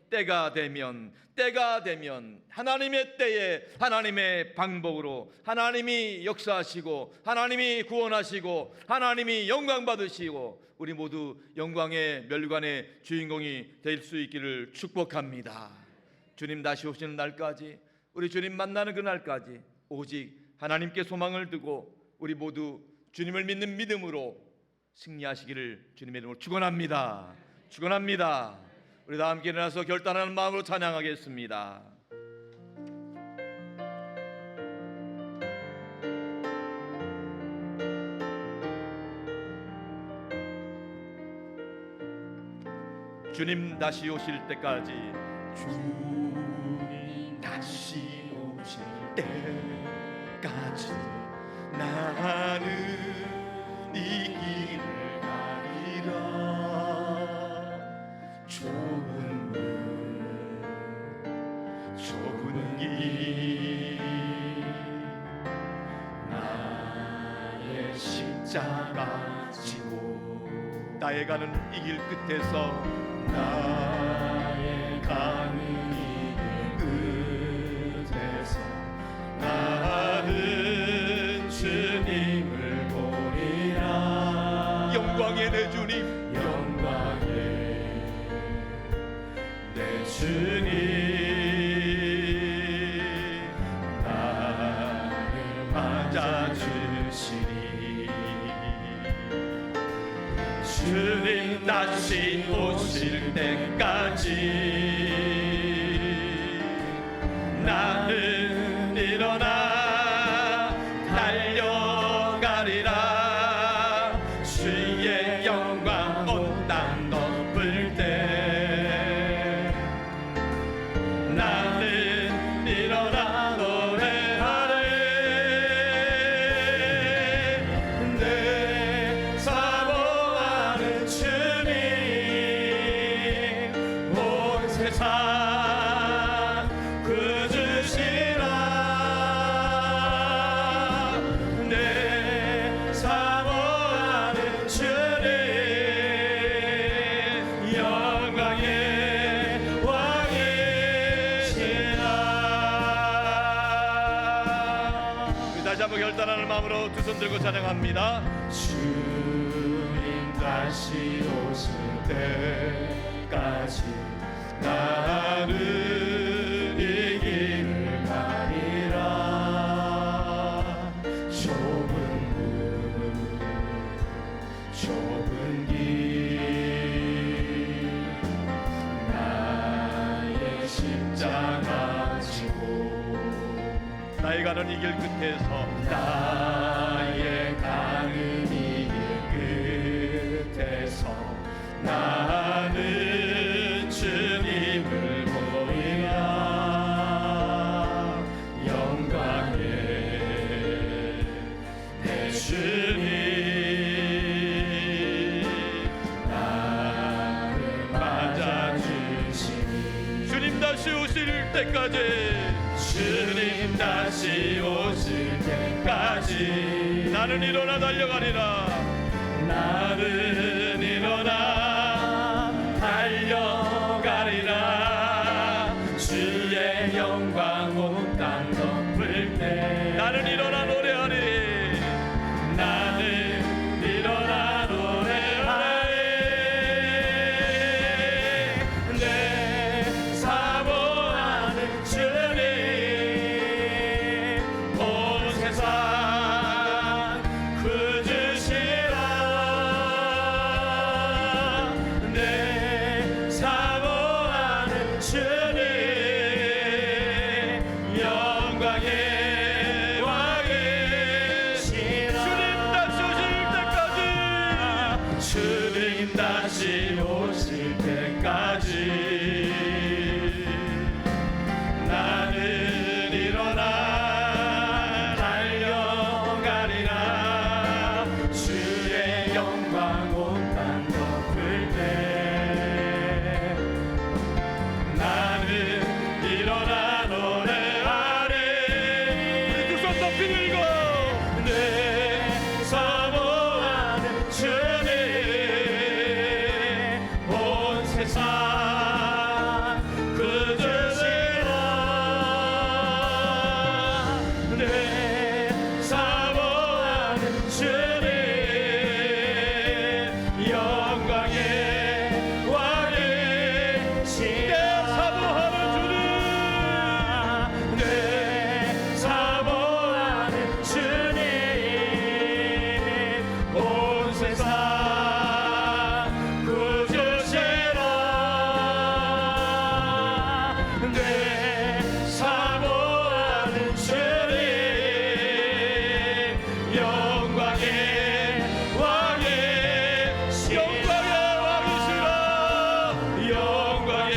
때가 되면 하나님의 때에 하나님의 방법으로 하나님이 역사하시고 하나님이 구원하시고 하나님이 영광 받으시고 우리 모두 영광의 면류관의 주인공이 될 수 있기를 축복합니다. 주님 다시 오시는 날까지, 우리 주님 만나는 그날까지 오직 하나님께 소망을 두고 우리 모두 주님을 믿는 믿음으로 승리하시기를 주님의 이름으로 축원합니다. 축원합니다. 우리 다 함께 일어나서 결단하는 마음으로 찬양하겠습니다. 주님 다시 오실 때까지, 주님 다시 오실 때까지 나는 이 길을 가리라. 좁은 길 나의 십자가 지고 나의 가는 이 길 끝에서 나의 가는 이 길 끝에서 나는 주님을 보리라. 영광의 내 주님, 영광의 내 주님, 나를 맞아주시리. 주님 다시 오실 때까지 나는 일어나 달려가리라. 주의 영광 온 땅 덮을 때 나는 일어나 노래하리. 내 사모하는 주님, 온 세상 구주시라. 내 사모하는 주님, 영광의 왕이시라. 우리 다시 한번 결단하는 마음으로 두 손 들고 찬양합니다. 주님 다시 오실 때까지 나는 이 길을 가리라. 좁은 길 나의 십자가 지고 나의 가는 이 길 끝에서 나의 가는 이 길 끝에서 나는 주님을 보리라. 영광의 내 주님, 나를 맞아주시니. 주님 다시 오실 때까지, 주님 다시 오실 때까지 나는 일어나 달려가리라. 나는 일어나 달려가리라. 주의 영광 온 땅 덮을 때 나는 일어나 노래하리. 나는 일어나 노래하리. 주님 다시 오실 때까지 나는 일어나 달려가리라. 주의 영광 온 땅 덮을 때 나는 일어나 노래하리. 우리 두 손 높이 들고 내 사모하는 주님 온 세상 그저시라. 내 사모하는 주님 영광의 왕이시라. 내 사모하는 주님 온 세상 구주시라. 내 사모하는 주님 영광의 왕이시라. 영광의 왕이시라. 영광의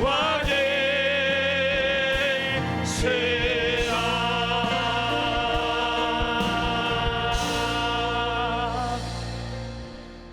왕이시라.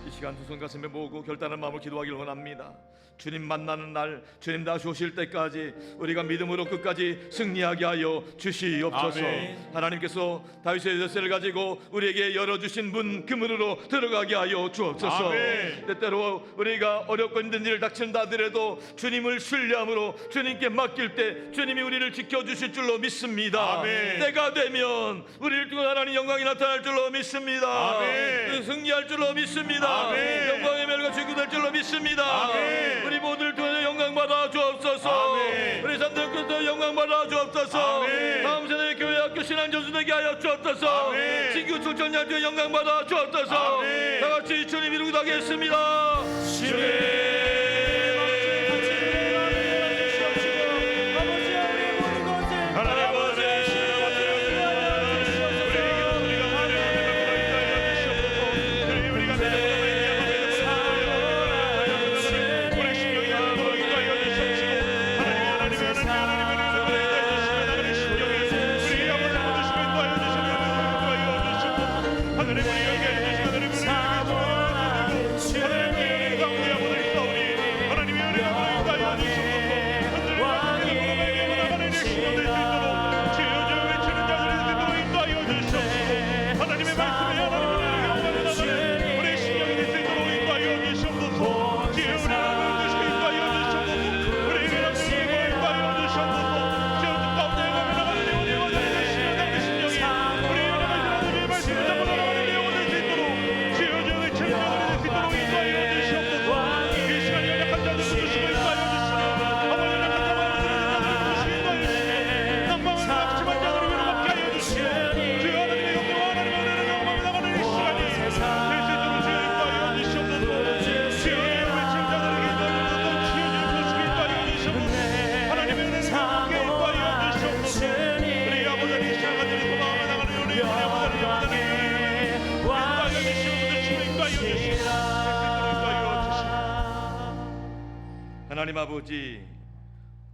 이 시간 두 손 가슴에 모으고 결단한 마음으로 기도하기를 원합니다. 주님 만나는 날, 주님 다시 오실 때까지 우리가 믿음으로 끝까지 승리하게 하여 주시옵소서. 아멘. 하나님께서 다윗의 열쇠를 가지고 우리에게 열어주신 문, 그 문으로 들어가게 하여 주옵소서. 아멘. 때때로 우리가 어렵고 힘든 일을 닥친다 하더라도 주님을 신뢰함으로 주님께 맡길 때 주님이 우리를 지켜주실 줄로 믿습니다. 아멘. 때가 되면 우리를 통해 하나님 영광이 나타날 줄로 믿습니다. 아멘. 승리할 줄로 믿습니다. 아멘. 영광의 멸과 주교될 줄로 믿습니다. 아멘. 우리 모두를 통해 영광 받아 주옵소서. 아멘. 우리 산들께서 영광 받아 주옵소서. 아멘. 다음 세대 교회 학교 신앙 전수되게 하여 주옵소서. 아멘. 신규 초청자 중에 영광 받아 주옵소서. 아멘. 다 같이 주님 이루고 하겠습니다. 주님. 하나님 아버지,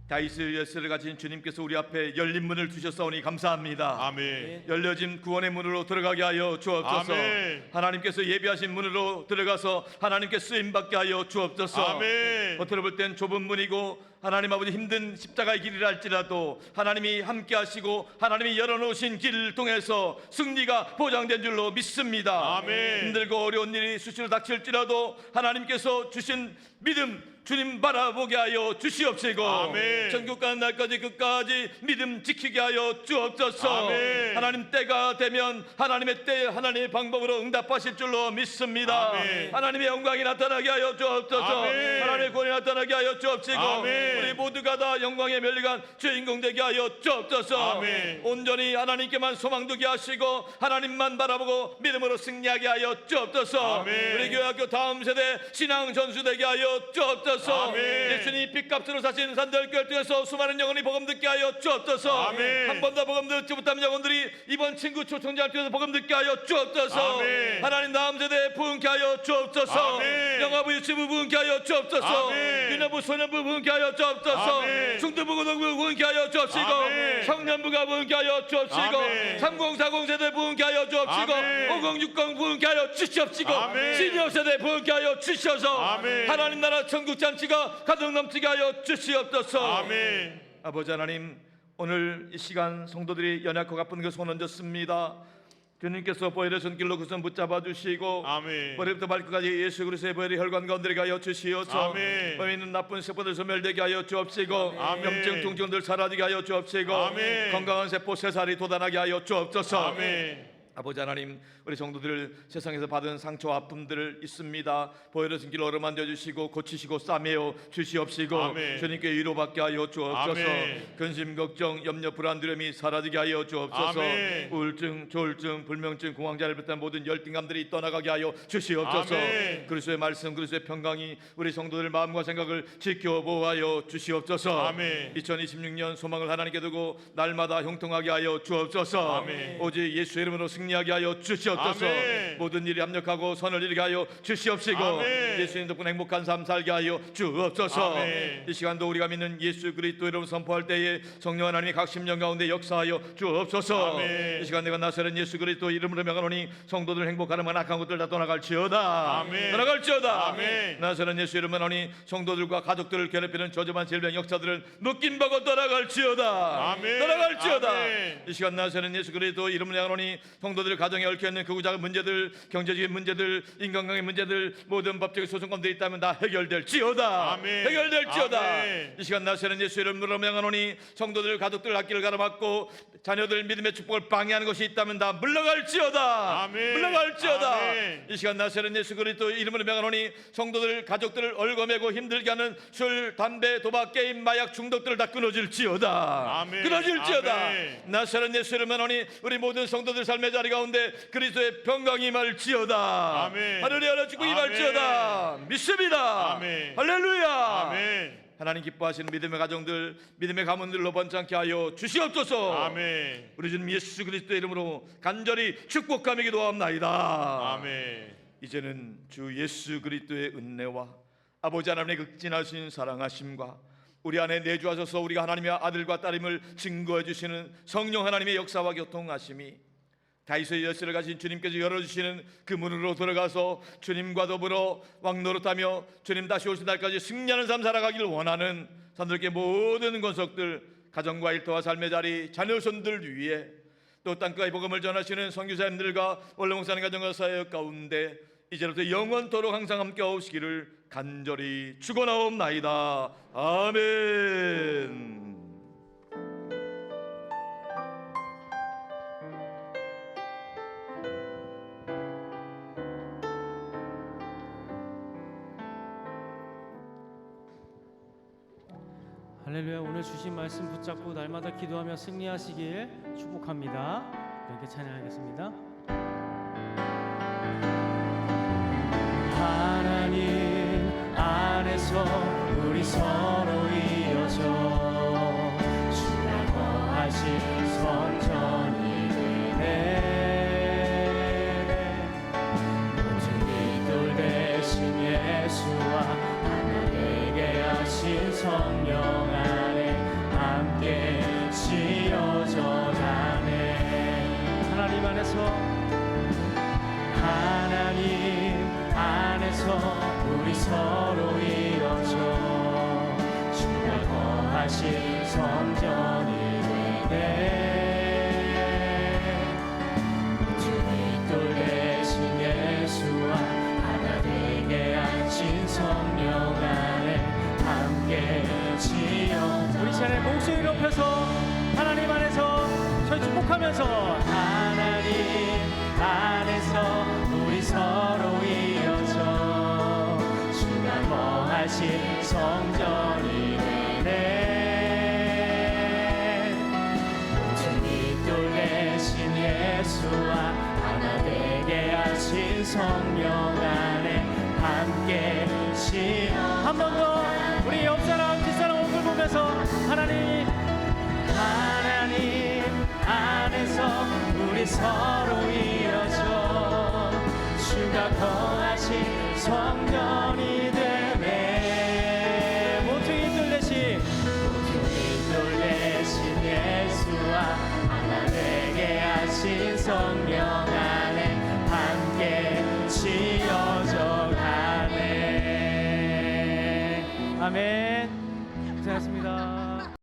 다윗의 열쇠를 가진 주님께서 우리 앞에 열린 문을 두셨사오니 감사합니다. 아멘. 열려진 구원의 문으로 들어가게 하여 주옵소서. 아멘. 하나님께서 예비하신 문으로 들어가서 하나님께 쓰임받게 하여 주옵소서. 아멘. 겉으로 볼 땐 좁은 문이고 하나님 아버지 힘든 십자가의 길이라 할지라도 하나님이 함께 하시고 하나님이 열어놓으신 길을 통해서 승리가 보장된 줄로 믿습니다. 아멘. 힘들고 어려운 일이 수시로 닥칠지라도 하나님께서 주신 믿음 주님 바라보게 하여 주시옵시고 아멘. 천국 가는 날까지 끝까지 믿음 지키게 하여 주옵소서. 아멘. 하나님 때가 되면 하나님의 때 하나님의 방법으로 응답하실 줄로 믿습니다. 아멘. 하나님의 영광이 나타나게 하여 주옵소서. 아멘. 하나님의 구원이 나타나게 하여 주옵시고 아멘. 우리 모두가 다 영광의 멸리관 주인공 되게 하여 주옵소서. 아멘. 온전히 하나님께만 소망 두게 하시고 하나님만 바라보고 믿음으로 승리하게 하여 주옵소서. 아멘. 우리 교회 학교 다음 세대 신앙 전수되게 하여 주옵소서. 주옵소서. 아멘. 예수님 빚값으로 사신 산들교회 통해서 수많은 영혼이 복음 듣게 하여 주옵소서. 아멘. 한 번도 복음 듣지 못한 영혼들이 이번 친구 초청자를 통해서 복음 듣게 하여 주옵소서. 아멘. 하나님 다음 세대에 부흥케 하여 주옵소서. 아멘. 영화부 유치부 부흥케 하여 주옵소서. 아멘. 유년부 소년부 부흥케 하여 주옵소서. 아멘. 중등부 고등부 부흥케 하여 주옵시고 아멘. 청년부가 부흥케 하여 주옵시고 아멘. 3040 세대 부흥케 하여 주옵시고 아멘. 5060 부흥케 하여 주시옵시고 아멘. 시니어 세대 부흥케 하여 주시옵소서. 아멘. 하나님 나라 천국 잔치가 가득 넘치게 하여 주시옵소서. 아멘. 아버지 하나님, 오늘 이 시간 성도들이 연약하고 아픈 그 손 얹었습니다. 주님께서 보혈의 손길로 그 손 붙잡아 주시고 아멘. 머리부터 발끝까지 예수 그리스도의 보혈이 혈관 가운데 하여 주시옵소서. 아멘. 몸에 있는 나쁜 세포들 소멸되게 하여 주옵시고 아멘. 염증 통증들 사라지게 하여 주옵시고 아멘. 건강한 세포 새살이 돋아나게 하여 주옵소서. 아멘. 아버지 하나님, 우리 성도들 세상에서 받은 상처와 아픔들 있습니다. 보혈의 손길로 어루만져 주시고 고치시고 싸매어 주시옵시고 아멘. 주님께 위로받게 하여 주옵소서. 아멘. 근심 걱정 염려 불안 두려움이 사라지게 하여 주옵소서. 아멘. 우울증 조울증 불면증 공황장애를 비롯한 모든 열등감들이 떠나가게 하여 주시옵소서. 아멘. 그리스도의 말씀 그리스도의 평강이 우리 성도들 마음과 생각을 지켜보하여 주시옵소서. 아멘. 2026년 소망을 하나님께 두고 날마다 형통하게 하여 주옵소서. 아멘. 오직 예수 이름으로 승리하게 하여 주시옵소서. 아멘. 모든 일이 합력하고 선을 이루게 하여 주시옵시고 아멘. 예수님 덕분에 행복한 삶 살게 하여 주옵소서. 아멘. 이 시간도 우리가 믿는 예수 그리스도 이름 선포할 때에 성령 하나님이 각 심령 가운데 역사하여 주옵소서. 아멘. 이 시간 내가 나서는 예수 그리스도 이름으로 명하노니 성도들 행복하는 만 악한 것들 다 떠나갈지어다. 아멘. 떠나갈지어다. 아멘. 나서는 예수 이름으로 명하노니 성도들과 가족들을 괴롭히는 저주만 질병 역사들을 묶임 받고 떠나갈지어다. 아멘. 떠나갈지어다. 아멘. 이 시간 나서는 예수 그리스도 이름으로 명하노니 성도들 가정에 얽혀있는 그 작은 문제들, 경제적인 문제들, 인간관계 문제들, 모든 법적인 소송 가운데 있다면 다 해결될지어다. 아멘. 해결될지어다. 아멘. 이 시간 나서는 예수 이름으로 명하노니 성도들 가족들 앞길을 가로막고 자녀들 믿음의 축복을 방해하는 것이 있다면 다 물러갈지어다. 아멘. 물러갈지어다. 아멘. 이 시간 나서는 예수 그리스도 이름으로 명하노니 성도들 가족들을 얽어매고 힘들게 하는 술, 담배, 도박, 게임, 마약 중독들을 다 끊어질지어다. 아멘. 끊어질지어다. 아멘. 나서는 예수 이름으로 명하노니 우리 모든 성도들 삶의 자리 가운데 그리스도의 평강이 임할지어다. 아멘. 할렐루야 축복이 아멘. 임할지어다. 믿습니다. 아멘. 할렐루야. 아멘. 하나님 기뻐하시는 믿음의 가정들, 믿음의 가문들로 번창케 하여 주시옵소서. 아멘. 우리 주님 예수 그리스도의 이름으로 간절히 축복하며 기도합나이다. 아멘. 이제는 주 예수 그리스도의 은혜와 아버지 하나님의 극진하신 사랑하심과 우리 안에 내주하셔서 우리가 하나님의 아들과 딸임을 증거해 주시는 성령 하나님의 역사와 교통하심이 다윗의 열쇠를 가진 주님께서 열어주시는 그 문으로 들어가서 주님과 더불어 왕노릇하며 주님 다시 오실 날까지 승리하는 삶 살아가기를 원하는 사람들께 모든 권속들, 가정과 일터와 삶의 자리, 자녀손들 위해 또 땅끝의 복음을 전하시는 선교사님들과 원로 목사님 가정과 사역 가운데 이제부터 영원토록 항상 함께 하시기를 간절히 축원하옵나이다. 아멘. 할렐루야. 오늘 주신 말씀 붙잡고 날마다 기도하며 승리하시길 축복합니다. 이렇게 찬양하겠습니다. 하나님 안에서 우리 서로 이어져 주가 거하신 성전이 되네. 모든 이돌 대신 예수와 하나 되게 하신 성령 안에 함께 지어져 가네. 하나님 안에서 우리 서로 이어져 주가 거하신 성전이 되네. 모든 이돌 대신 예수와 하나 되게 하신 성령 안에 함께 지어. 우리 시간에 목소리 높여서 하나님 안에서 저희 축복하면서 하나님 안에서 우리 서로 이어져 주가 거하신 성전이 되네. 모든 이돌 대신 예수와 하나 되게 하신 성령 안에 함께 지어. 한 번 더 안에서 하나님 안에서 우리 서로 이어져 주가 거하신 성령이 되네. 모퉁이 돌 대신 예수와 하나 되게 하신 성령 안에 함께 지어져 가네. 아멘.